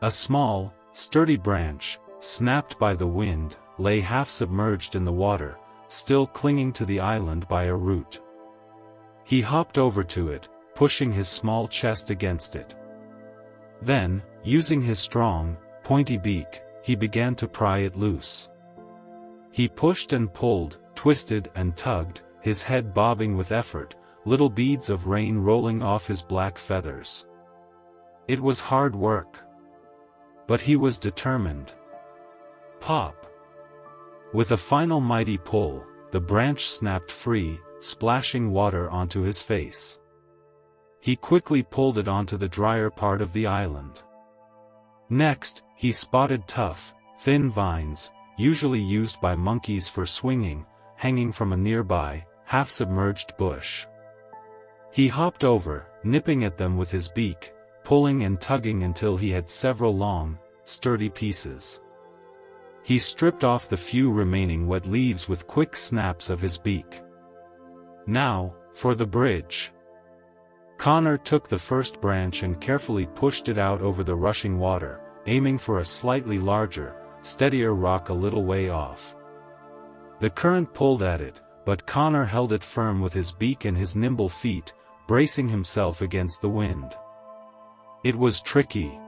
A small, sturdy branch, snapped by the wind, lay half submerged in the water, still clinging to the island by a root. He hopped over to it, pushing his small chest against it. Then, using his strong, pointy beak, he began to pry it loose. He pushed and pulled, twisted and tugged, his head bobbing with effort, little beads of rain rolling off his black feathers. It was hard work. But he was determined. Pop! With a final mighty pull, the branch snapped free, splashing water onto his face. He quickly pulled it onto the drier part of the island. Next, he spotted tough, thin vines, usually used by monkeys for swinging, hanging from a nearby, half-submerged bush. He hopped over, nipping at them with his beak, pulling and tugging until he had several long, sturdy pieces. He stripped off the few remaining wet leaves with quick snaps of his beak. Now, for the bridge. Connor took the first branch and carefully pushed it out over the rushing water, aiming for a slightly larger, steadier rock a little way off. The current pulled at it, but Connor held it firm with his beak and his nimble feet, bracing himself against the wind. It was tricky.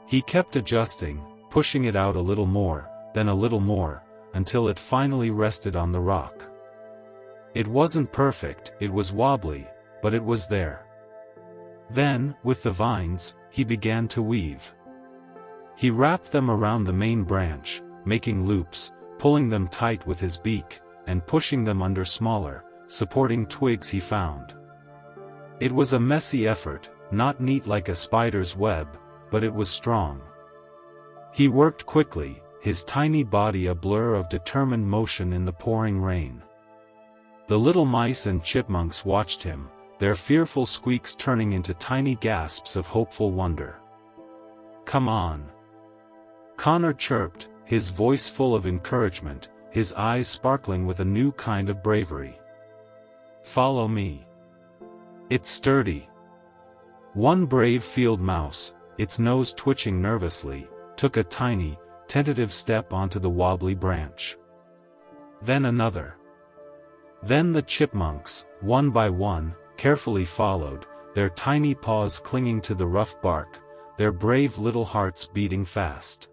He kept adjusting, pushing it out a little more, then a little more, until it finally rested on the rock. It wasn't perfect, it was wobbly, but it was there. Then, with the vines, he began to weave. He wrapped them around the main branch, making loops, pulling them tight with his beak, and pushing them under smaller, supporting twigs he found. It was a messy effort, not neat like a spider's web, but it was strong. He worked quickly, his tiny body a blur of determined motion in the pouring rain. The little mice and chipmunks watched him, their fearful squeaks turning into tiny gasps of hopeful wonder. "Come on!" Connor chirped, his voice full of encouragement, his eyes sparkling with a new kind of bravery. "Follow me. It's sturdy." One brave field mouse, its nose twitching nervously, took a tiny, tentative step onto the wobbly branch. Then another. Then the chipmunks, one by one, carefully followed, their tiny paws clinging to the rough bark, their brave little hearts beating fast.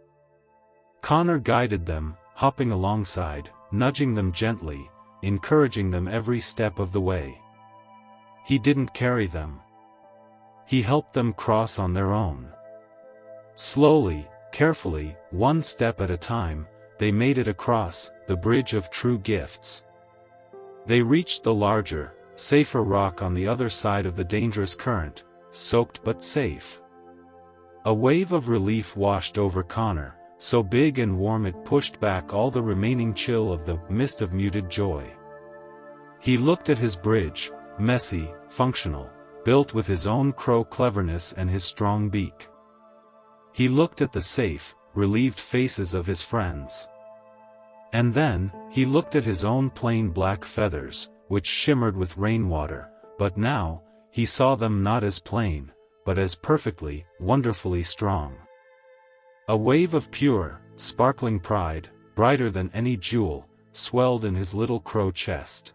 Connor guided them, hopping alongside, nudging them gently, encouraging them every step of the way. He didn't carry them. He helped them cross on their own. Slowly, carefully, one step at a time, they made it across, the bridge of true gifts. They reached the larger, safer rock on the other side of the dangerous current, soaked but safe. A wave of relief washed over Connor, so big and warm it pushed back all the remaining chill of the mist of muted joy. He looked at his bridge, messy, functional, built with his own crow cleverness and his strong beak. He looked at the safe, relieved faces of his friends. And then, he looked at his own plain black feathers, which shimmered with rainwater, but now, he saw them not as plain, but as perfectly, wonderfully strong. A wave of pure, sparkling pride, brighter than any jewel, swelled in his little crow chest.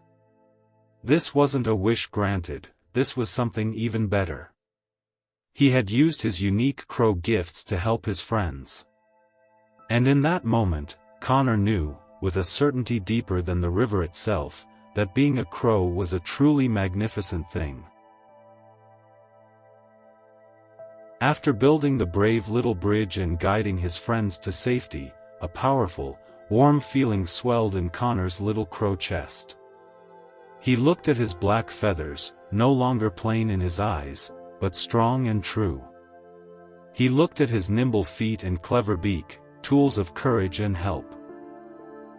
This wasn't a wish granted, this was something even better. He had used his unique crow gifts to help his friends. And in that moment, Connor knew, with a certainty deeper than the river itself, that being a crow was a truly magnificent thing. After building the brave little bridge and guiding his friends to safety, a powerful, warm feeling swelled in Connor's little crow chest. He looked at his black feathers, no longer plain in his eyes, but strong and true. He looked at his nimble feet and clever beak, tools of courage and help.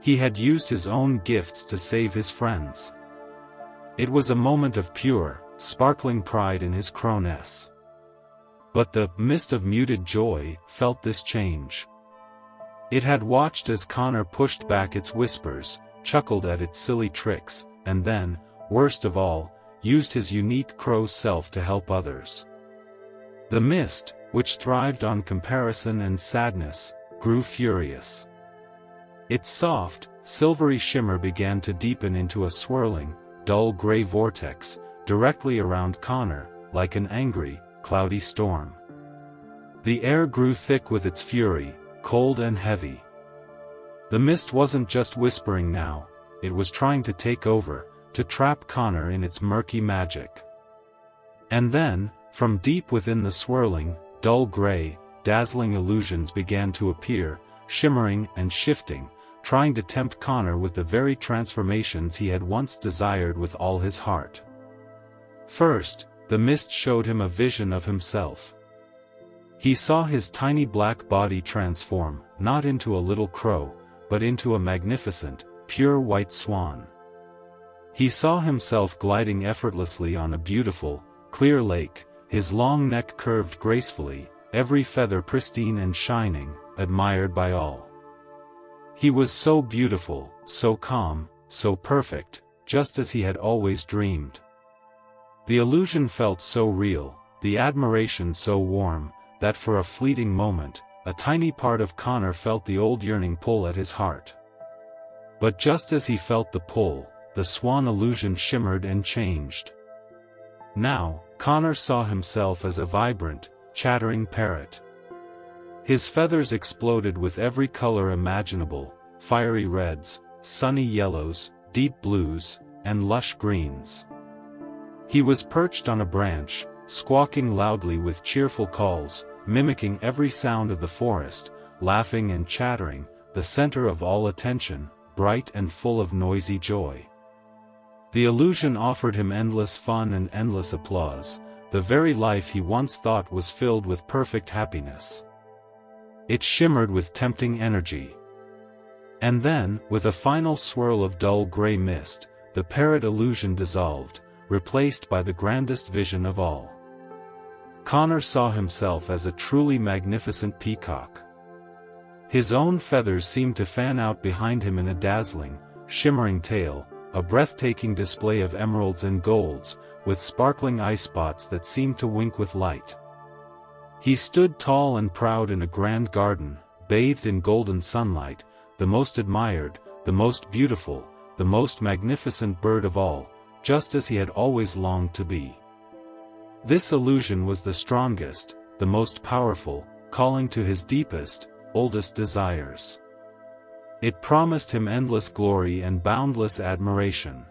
He had used his own gifts to save his friends. It was a moment of pure, sparkling pride in his crowness. But the mist of muted joy felt this change. It had watched as Connor pushed back its whispers, chuckled at its silly tricks, and then, worst of all, used his unique crow self to help others. The mist, which thrived on comparison and sadness, grew furious. Its soft, silvery shimmer began to deepen into a swirling, dull gray vortex, directly around Connor, like an angry, cloudy storm. The air grew thick with its fury, cold and heavy. The mist wasn't just whispering now, it was trying to take over, to trap Connor in its murky magic. And then, from deep within the swirling, dull gray, dazzling illusions began to appear, shimmering and shifting, trying to tempt Connor with the very transformations he had once desired with all his heart. First, the mist showed him a vision of himself. He saw his tiny black body transform, not into a little crow, but into a magnificent, pure white swan. He saw himself gliding effortlessly on a beautiful, clear lake, his long neck curved gracefully, every feather pristine and shining, admired by all. He was so beautiful, so calm, so perfect, just as he had always dreamed. The illusion felt so real, the admiration so warm, that for a fleeting moment, a tiny part of Connor felt the old yearning pull at his heart. But just as he felt the pull, the swan illusion shimmered and changed. Now, Connor saw himself as a vibrant, chattering parrot. His feathers exploded with every color imaginable, fiery reds, sunny yellows, deep blues, and lush greens. He was perched on a branch, squawking loudly with cheerful calls, mimicking every sound of the forest, laughing and chattering, the center of all attention, bright and full of noisy joy. The illusion offered him endless fun and endless applause, the very life he once thought was filled with perfect happiness. It shimmered with tempting energy. And then, with a final swirl of dull gray mist, the parrot illusion dissolved, replaced by the grandest vision of all. Connor saw himself as a truly magnificent peacock. His own feathers seemed to fan out behind him in a dazzling, shimmering tail, a breathtaking display of emeralds and golds, with sparkling eye spots that seemed to wink with light. He stood tall and proud in a grand garden, bathed in golden sunlight, the most admired, the most beautiful, the most magnificent bird of all, just as he had always longed to be. This illusion was the strongest, the most powerful, calling to his deepest, oldest desires. It promised him endless glory and boundless admiration.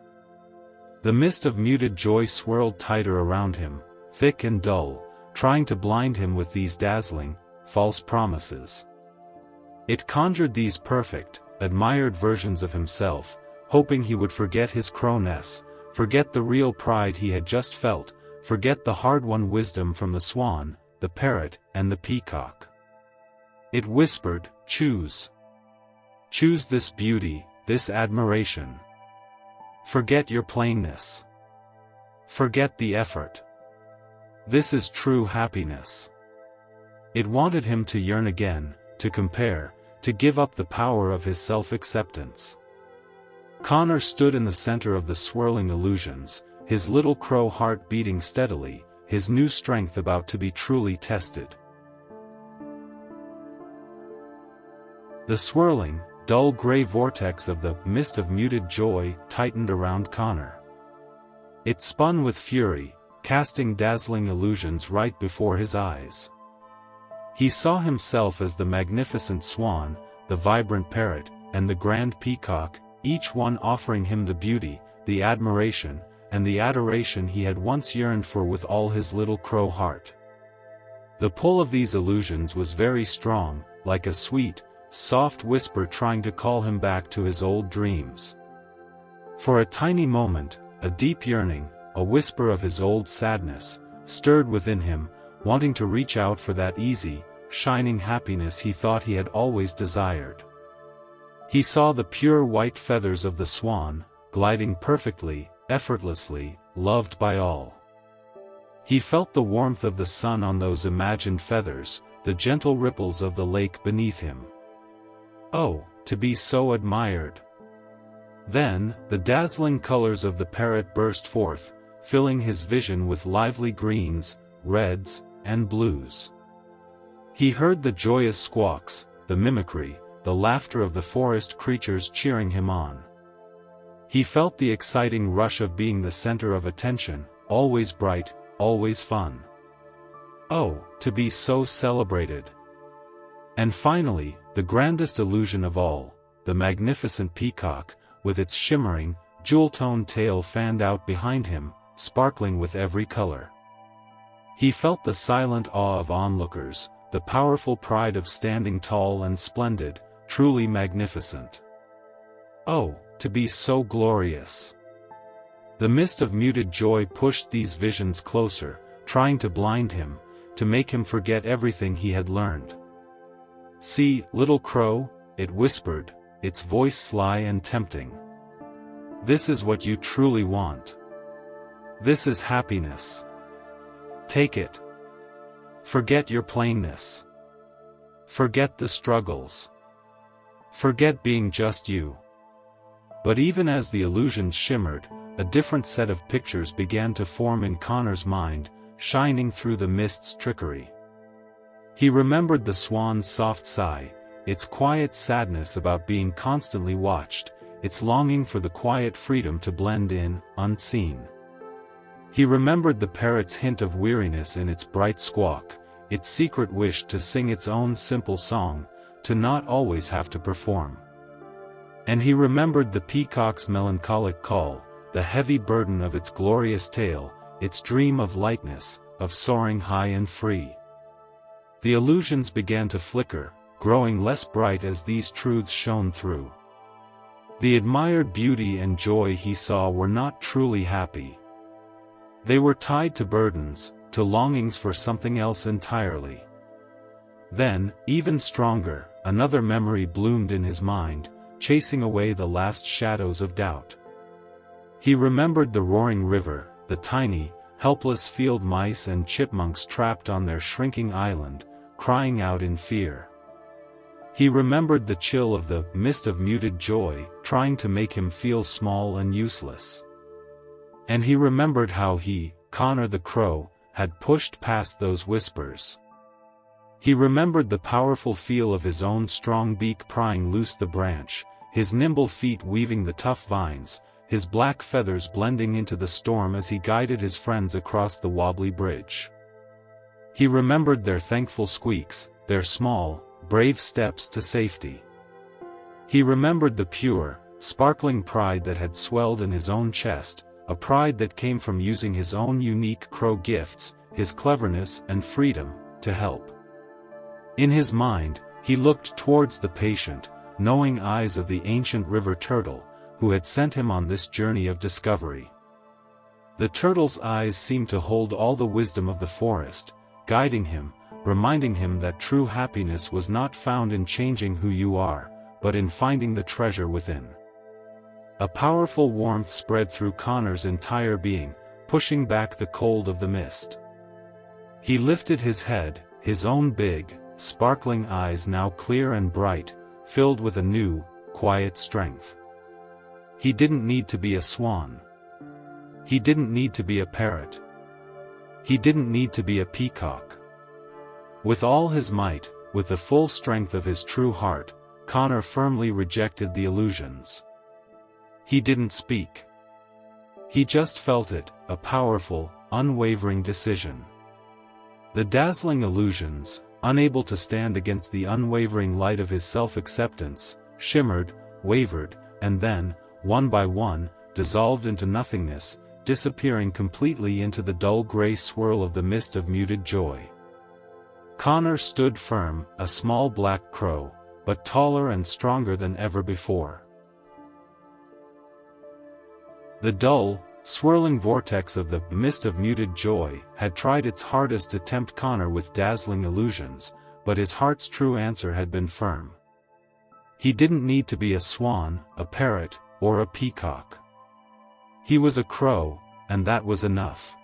The mist of muted joy swirled tighter around him, thick and dull, trying to blind him with these dazzling, false promises. It conjured these perfect, admired versions of himself, hoping he would forget his crowness, forget the real pride he had just felt, forget the hard-won wisdom from the swan, the parrot, and the peacock. It whispered, "Choose. Choose this beauty, this admiration. Forget your plainness. Forget the effort. This is true happiness." It wanted him to yearn again, to compare, to give up the power of his self-acceptance. Connor stood in the center of the swirling illusions, his little crow heart beating steadily, his new strength about to be truly tested. The swirling, dull gray vortex of the mist of muted joy tightened around Connor. It spun with fury, casting dazzling illusions right before his eyes. He saw himself as the magnificent Swan, the vibrant Parrot, and the grand Peacock, each one offering him the beauty, the admiration, and the adoration he had once yearned for with all his little crow heart. The pull of these illusions was very strong, like a sweet, soft whisper trying to call him back to his old dreams. For a tiny moment, a deep yearning, a whisper of his old sadness, stirred within him, wanting to reach out for that easy, shining happiness he thought he had always desired. He saw the pure white feathers of the swan, gliding perfectly, effortlessly, loved by all. He felt the warmth of the sun on those imagined feathers, the gentle ripples of the lake beneath him. Oh, to be so admired! Then, the dazzling colors of the parrot burst forth, filling his vision with lively greens, reds, and blues. He heard the joyous squawks, the mimicry, the laughter of the forest creatures cheering him on. He felt the exciting rush of being the center of attention, always bright, always fun. Oh, to be so celebrated! And finally, the grandest illusion of all, the magnificent peacock, with its shimmering, jewel-toned tail fanned out behind him, sparkling with every color. He felt the silent awe of onlookers, the powerful pride of standing tall and splendid, truly magnificent. Oh, to be so glorious! The mist of muted joy pushed these visions closer, trying to blind him, to make him forget everything he had learned. "See, little crow," it whispered, its voice sly and tempting. "This is what you truly want. This is happiness. Take it. Forget your plainness. Forget the struggles. Forget being just you." But even as the illusions shimmered, a different set of pictures began to form in Connor's mind, shining through the mist's trickery. He remembered the swan's soft sigh, its quiet sadness about being constantly watched, its longing for the quiet freedom to blend in, unseen. He remembered the parrot's hint of weariness in its bright squawk, its secret wish to sing its own simple song, to not always have to perform. And he remembered the peacock's melancholic call, the heavy burden of its glorious tail, its dream of lightness, of soaring high and free. The illusions began to flicker, growing less bright as these truths shone through. The admired beauty and joy he saw were not truly happy. They were tied to burdens, to longings for something else entirely. Then, even stronger, another memory bloomed in his mind, chasing away the last shadows of doubt. He remembered the roaring river, the tiny, helpless field mice and chipmunks trapped on their shrinking island, crying out in fear. He remembered the chill of the mist of muted joy, trying to make him feel small and useless. And he remembered how he, Connor the crow, had pushed past those whispers. He remembered the powerful feel of his own strong beak prying loose the branch, his nimble feet weaving the tough vines, his black feathers blending into the storm as he guided his friends across the wobbly bridge. He remembered their thankful squeaks, their small, brave steps to safety. He remembered the pure, sparkling pride that had swelled in his own chest, a pride that came from using his own unique crow gifts, his cleverness and freedom, to help. In his mind, he looked towards the patient, knowing eyes of the ancient river turtle, who had sent him on this journey of discovery. The turtle's eyes seemed to hold all the wisdom of the forest, guiding him, reminding him that true happiness was not found in changing who you are, but in finding the treasure within. A powerful warmth spread through Connor's entire being, pushing back the cold of the mist. He lifted his head, his own big, sparkling eyes now clear and bright, filled with a new, quiet strength. He didn't need to be a swan. He didn't need to be a parrot. He didn't need to be a peacock. With all his might, with the full strength of his true heart, Connor firmly rejected the illusions. He didn't speak. He just felt it, a powerful, unwavering decision. The dazzling illusions, unable to stand against the unwavering light of his self-acceptance, shimmered, wavered, and then, one by one, dissolved into nothingness, disappearing completely into the dull gray swirl of the mist of muted joy. Connor stood firm, a small black crow, but taller and stronger than ever before. The dull, swirling vortex of the mist of muted joy had tried its hardest to tempt Connor with dazzling illusions, but his heart's true answer had been firm. He didn't need to be a swan, a parrot, or a peacock. He was a crow, and that was enough.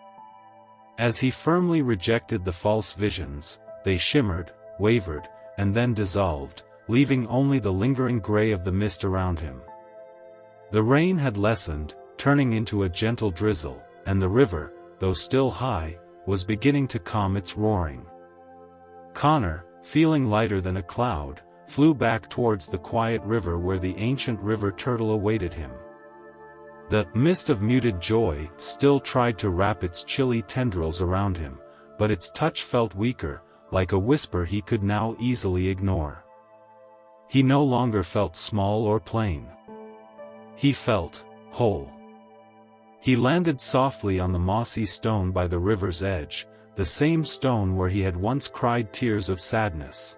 As he firmly rejected the false visions, they shimmered, wavered, and then dissolved, leaving only the lingering gray of the mist around him. The rain had lessened, turning into a gentle drizzle, and the river, though still high, was beginning to calm its roaring. Connor, feeling lighter than a cloud, flew back towards the quiet river where the ancient river turtle awaited him. The mist of muted joy still tried to wrap its chilly tendrils around him, but its touch felt weaker, like a whisper he could now easily ignore. He no longer felt small or plain. He felt whole. He landed softly on the mossy stone by the river's edge, the same stone where he had once cried tears of sadness.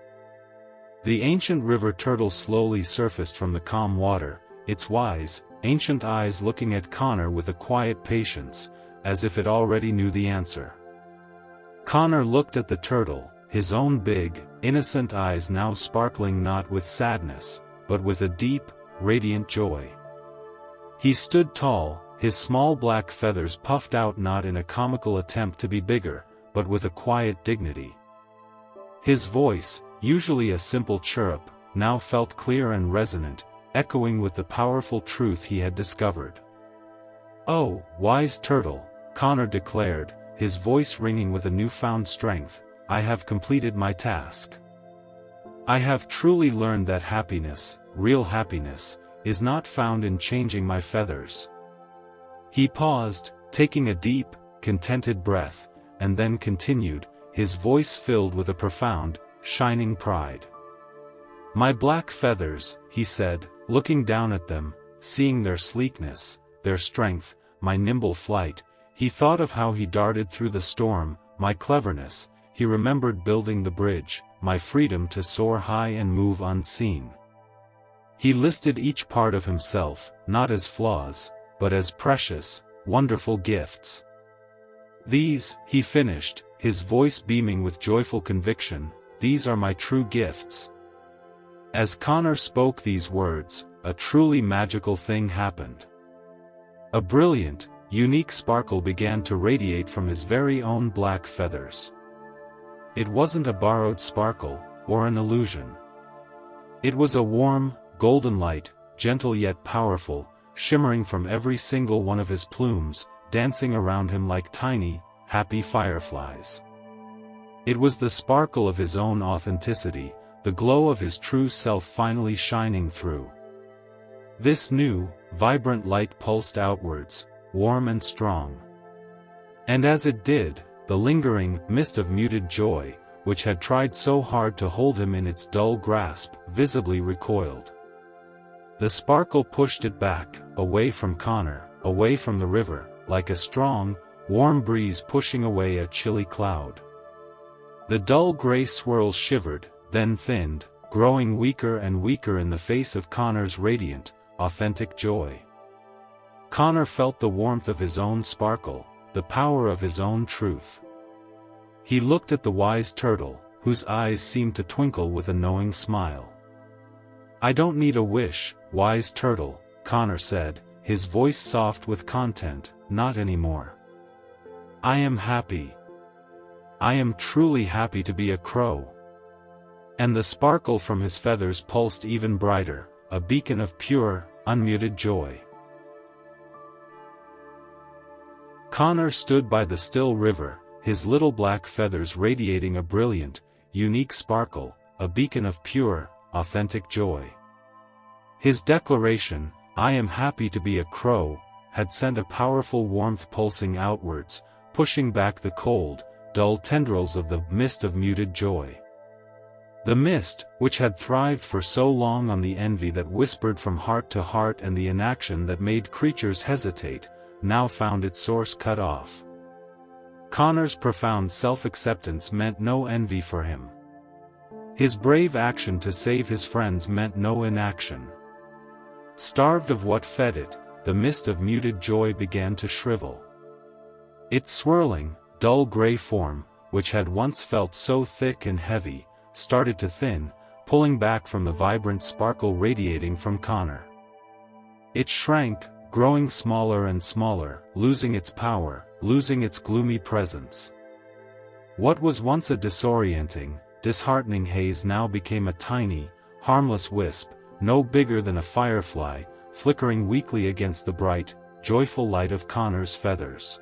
The ancient river turtle slowly surfaced from the calm water, its wise, ancient eyes looking at Connor with a quiet patience, as if it already knew the answer. Connor looked at the turtle, his own big, innocent eyes now sparkling not with sadness, but with a deep, radiant joy. He stood tall, his small black feathers puffed out not in a comical attempt to be bigger, but with a quiet dignity. His voice, usually a simple chirrup, now felt clear and resonant, echoing with the powerful truth he had discovered. "Oh, wise turtle," Connor declared, his voice ringing with a newfound strength, "I have completed my task. I have truly learned that happiness, real happiness, is not found in changing my feathers." He paused, taking a deep, contented breath, and then continued, his voice filled with a profound, shining pride. "My black feathers," he said, looking down at them, seeing their sleekness, their strength, my nimble flight. He thought of how he darted through the storm, my cleverness. He remembered building the bridge, my freedom to soar high and move unseen. He listed each part of himself, not as flaws, but as precious, wonderful gifts. "These," he finished, his voice beaming with joyful conviction, "these are my true gifts." As Connor spoke these words, a truly magical thing happened. A brilliant, unique sparkle began to radiate from his very own black feathers. It wasn't a borrowed sparkle, or an illusion. It was a warm, golden light, gentle yet powerful, shimmering from every single one of his plumes, dancing around him like tiny, happy fireflies. It was the sparkle of his own authenticity, the glow of his true self finally shining through. This new, vibrant light pulsed outwards, warm and strong. And as it did, the lingering mist of muted joy, which had tried so hard to hold him in its dull grasp, visibly recoiled. The sparkle pushed it back, away from Connor, away from the river, like a strong, warm breeze pushing away a chilly cloud. The dull gray swirl shivered, then thinned, growing weaker and weaker in the face of Connor's radiant, authentic joy. Connor felt the warmth of his own sparkle, the power of his own truth. He looked at the wise turtle, whose eyes seemed to twinkle with a knowing smile. "I don't need a wish, wise turtle," Connor said, his voice soft with content, "not anymore. I am happy. I am truly happy to be a crow." And the sparkle from his feathers pulsed even brighter, a beacon of pure, unmuted joy. Connor stood by the still river, his little black feathers radiating a brilliant, unique sparkle, a beacon of pure, authentic joy. His declaration, "I am happy to be a crow," had sent a powerful warmth pulsing outwards, pushing back the cold, dull tendrils of the mist of muted joy. The mist, which had thrived for so long on the envy that whispered from heart to heart and the inaction that made creatures hesitate, now found its source cut off. Connor's profound self-acceptance meant no envy for him. His brave action to save his friends meant no inaction. Starved of what fed it, the mist of muted joy began to shrivel. Its swirling, dull gray form, which had once felt so thick and heavy, started to thin, pulling back from the vibrant sparkle radiating from Connor. It shrank, growing smaller and smaller, losing its power, losing its gloomy presence. What was once a disorienting, disheartening haze now became a tiny, harmless wisp, no bigger than a firefly, flickering weakly against the bright, joyful light of Connor's feathers.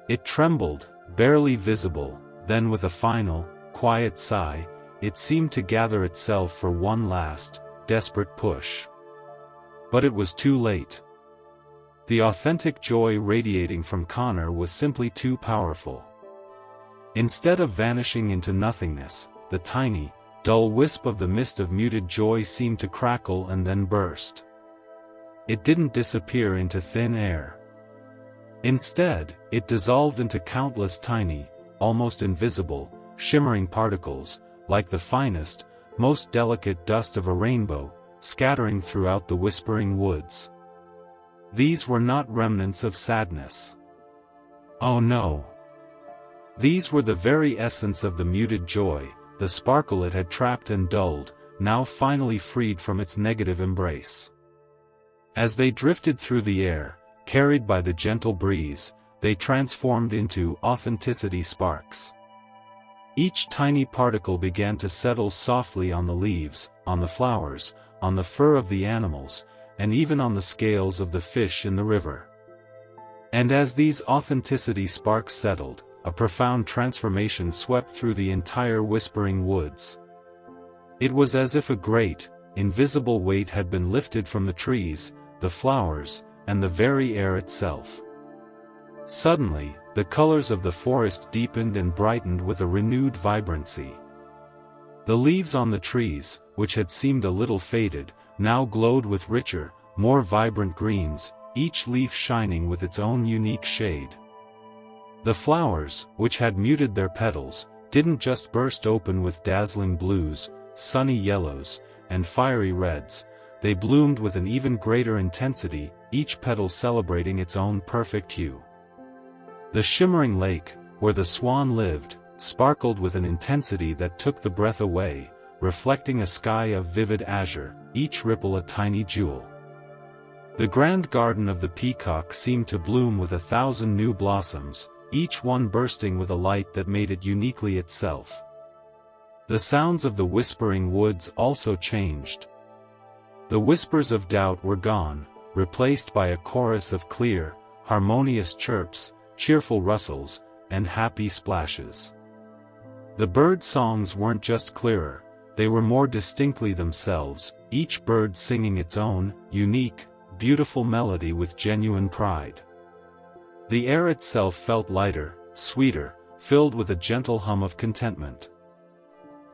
It trembled, barely visible, then with a final, quiet sigh, it seemed to gather itself for one last, desperate push. But it was too late. The authentic joy radiating from Connor was simply too powerful. Instead of vanishing into nothingness, the tiny, dull wisp of the mist of muted joy seemed to crackle and then burst. It didn't disappear into thin air. Instead, it dissolved into countless tiny, almost invisible, shimmering particles, like the finest, most delicate dust of a rainbow, scattering throughout the whispering woods. These were not remnants of sadness. Oh no! These were the very essence of the muted joy, the sparkle it had trapped and dulled, now finally freed from its negative embrace. As they drifted through the air, carried by the gentle breeze, they transformed into authenticity sparks. Each tiny particle began to settle softly on the leaves, on the flowers, on the fur of the animals, and even on the scales of the fish in the river. And as these authenticity sparks settled, a profound transformation swept through the entire whispering woods. It was as if a great, invisible weight had been lifted from the trees, the flowers, and the very air itself. Suddenly, the colors of the forest deepened and brightened with a renewed vibrancy. The leaves on the trees, which had seemed a little faded, now glowed with richer, more vibrant greens, each leaf shining with its own unique shade. The flowers, which had muted their petals, didn't just burst open with dazzling blues, sunny yellows, and fiery reds, they bloomed with an even greater intensity, each petal celebrating its own perfect hue. The shimmering lake, where the swan lived, sparkled with an intensity that took the breath away, reflecting a sky of vivid azure, each ripple a tiny jewel. The grand garden of the peacock seemed to bloom with 1,000 new blossoms, each one bursting with a light that made it uniquely itself. The sounds of the whispering woods also changed. The whispers of doubt were gone, replaced by a chorus of clear, harmonious chirps, cheerful rustles, and happy splashes. The bird songs weren't just clearer, they were more distinctly themselves, each bird singing its own, unique, beautiful melody with genuine pride. The air itself felt lighter, sweeter, filled with a gentle hum of contentment.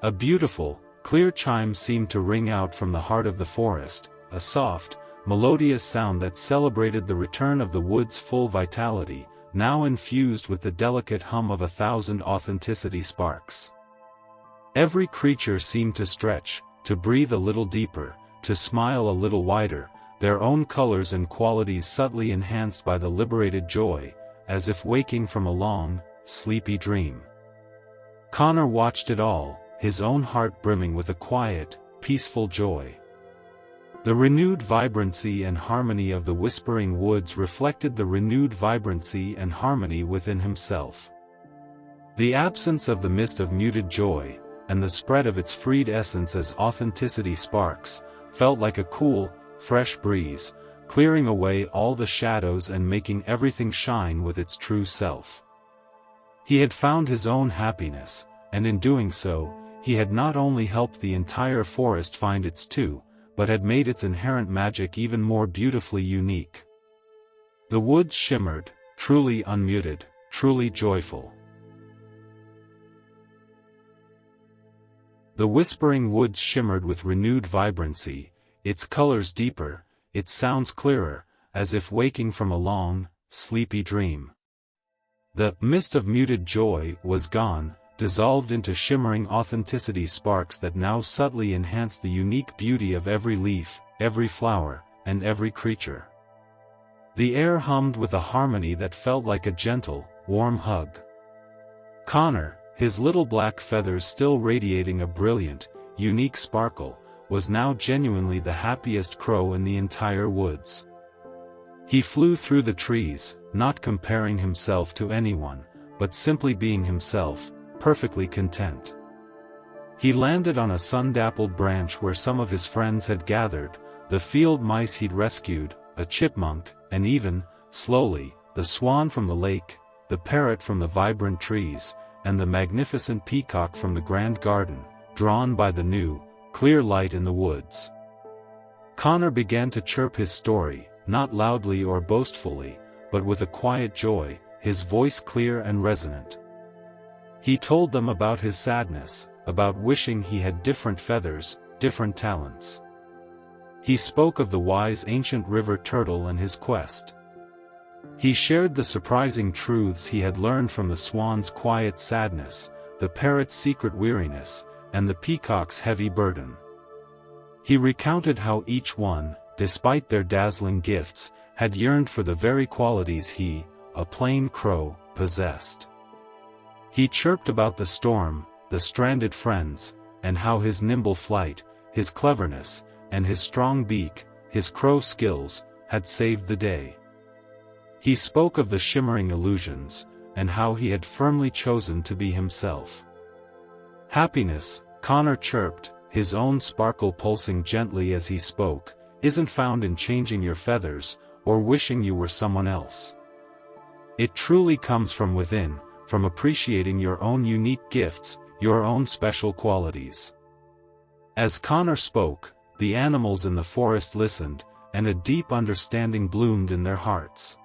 A beautiful, clear chime seemed to ring out from the heart of the forest, a soft, melodious sound that celebrated the return of the wood's full vitality, now infused with the delicate hum of 1,000 authenticity sparks. Every creature seemed to stretch, to breathe a little deeper, to smile a little wider, their own colors and qualities subtly enhanced by the liberated joy, as if waking from a long, sleepy dream. Connor watched it all, his own heart brimming with a quiet, peaceful joy. The renewed vibrancy and harmony of the whispering woods reflected the renewed vibrancy and harmony within himself. The absence of the mist of muted joy, and the spread of its freed essence as authenticity sparks, felt like a cool, fresh breeze, clearing away all the shadows and making everything shine with its true self. He had found his own happiness, and in doing so, he had not only helped the entire forest find its too, but had made its inherent magic even more beautifully unique. The woods shimmered, truly unmuted, truly joyful. The whispering woods shimmered with renewed vibrancy, its colors deeper, its sounds clearer, as if waking from a long, sleepy dream. The mist of muted joy was gone, dissolved into shimmering authenticity sparks that now subtly enhanced the unique beauty of every leaf, every flower, and every creature. The air hummed with a harmony that felt like a gentle, warm hug. Connor, his little black feathers still radiating a brilliant, unique sparkle, was now genuinely the happiest crow in the entire woods. He flew through the trees, not comparing himself to anyone, but simply being himself, perfectly content. He landed on a sun-dappled branch where some of his friends had gathered, the field mice he'd rescued, a chipmunk, and even, slowly, the swan from the lake, the parrot from the vibrant trees, and the magnificent peacock from the grand garden, drawn by the new, clear light in the woods. Connor began to chirp his story, not loudly or boastfully, but with a quiet joy, his voice clear and resonant. He told them about his sadness, about wishing he had different feathers, different talents. He spoke of the wise ancient river turtle and his quest. He shared the surprising truths he had learned from the swan's quiet sadness, the parrot's secret weariness, and the peacock's heavy burden. He recounted how each one, despite their dazzling gifts, had yearned for the very qualities he, a plain crow, possessed. He chirped about the storm, the stranded friends, and how his nimble flight, his cleverness, and his strong beak, his crow skills, had saved the day. He spoke of the shimmering illusions, and how he had firmly chosen to be himself. Happiness, Connor chirped, his own sparkle pulsing gently as he spoke, isn't found in changing your feathers, or wishing you were someone else. It truly comes from within, from appreciating your own unique gifts, your own special qualities. As Connor spoke, the animals in the forest listened, and a deep understanding bloomed in their hearts.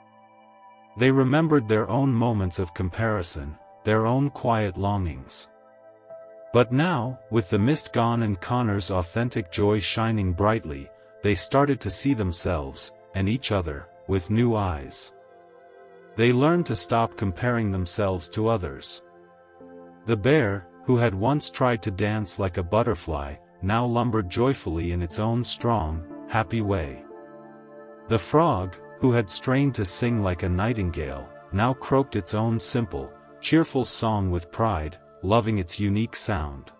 They remembered their own moments of comparison, their own quiet longings. But now, with the mist gone and Connor's authentic joy shining brightly, they started to see themselves, and each other, with new eyes. They learned to stop comparing themselves to others. The bear, who had once tried to dance like a butterfly, now lumbered joyfully in its own strong, happy way. The frog, who had strained to sing like a nightingale, now croaked its own simple, cheerful song with pride, loving its unique sound.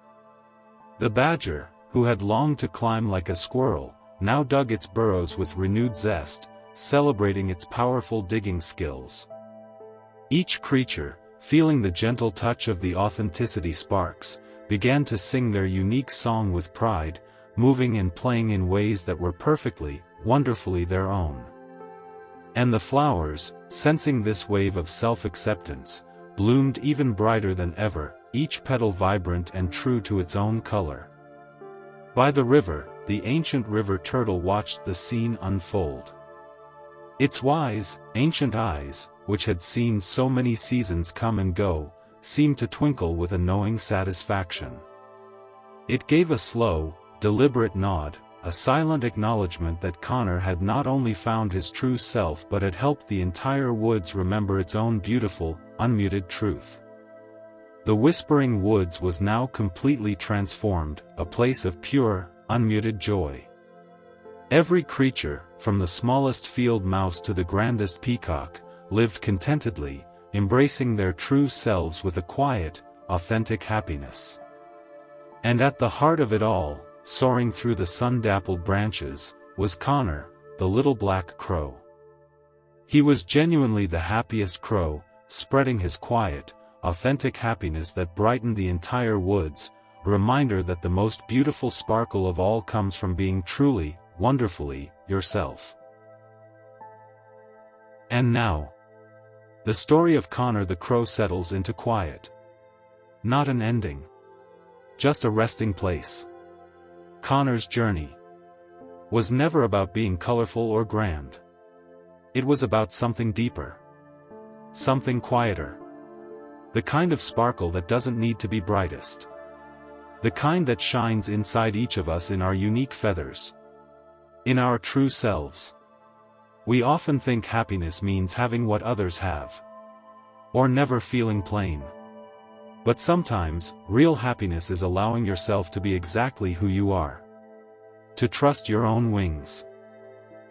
The badger, who had longed to climb like a squirrel, now dug its burrows with renewed zest, celebrating its powerful digging skills. Each creature, feeling the gentle touch of the authenticity sparks, began to sing their unique song with pride, moving and playing in ways that were perfectly, wonderfully their own. And the flowers, sensing this wave of self-acceptance, bloomed even brighter than ever, each petal vibrant and true to its own color. By the river, the ancient river turtle watched the scene unfold. Its wise, ancient eyes, which had seen so many seasons come and go, seemed to twinkle with a knowing satisfaction. It gave a slow, deliberate nod, a silent acknowledgement that Connor had not only found his true self but had helped the entire woods remember its own beautiful, unmuted truth. The whispering woods was now completely transformed, a place of pure, unmuted joy. Every creature, from the smallest field mouse to the grandest peacock, lived contentedly, embracing their true selves with a quiet, authentic happiness. And at the heart of it all, soaring through the sun-dappled branches, was Connor, the little black crow. He was genuinely the happiest crow, spreading his quiet, authentic happiness that brightened the entire woods, a reminder that the most beautiful sparkle of all comes from being truly, wonderfully, yourself. And now, the story of Connor the Crow settles into quiet. Not an ending. Just a resting place. Connor's journey was never about being colorful or grand. It was about something deeper. Something quieter. The kind of sparkle that doesn't need to be brightest. The kind that shines inside each of us in our unique feathers. In our true selves. We often think happiness means having what others have. Or never feeling plain. But sometimes, real happiness is allowing yourself to be exactly who you are. To trust your own wings.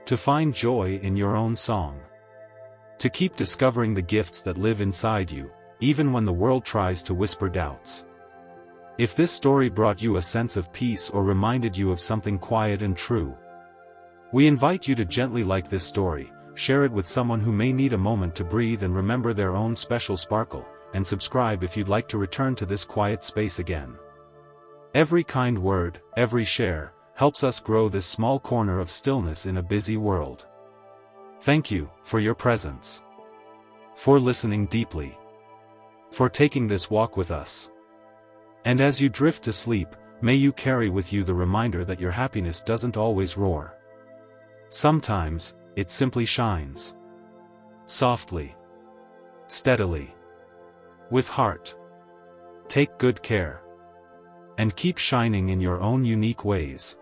To find joy in your own song. To keep discovering the gifts that live inside you, even when the world tries to whisper doubts. If this story brought you a sense of peace or reminded you of something quiet and true, we invite you to gently like this story, share it with someone who may need a moment to breathe and remember their own special sparkle, and subscribe if you'd like to return to this quiet space again. Every kind word, every share, helps us grow this small corner of stillness in a busy world. Thank you for your presence. For listening deeply. For taking this walk with us. And as you drift to sleep, may you carry with you the reminder that your happiness doesn't always roar. Sometimes, it simply shines. Softly. Steadily. With heart. Take good care. And keep shining in your own unique ways.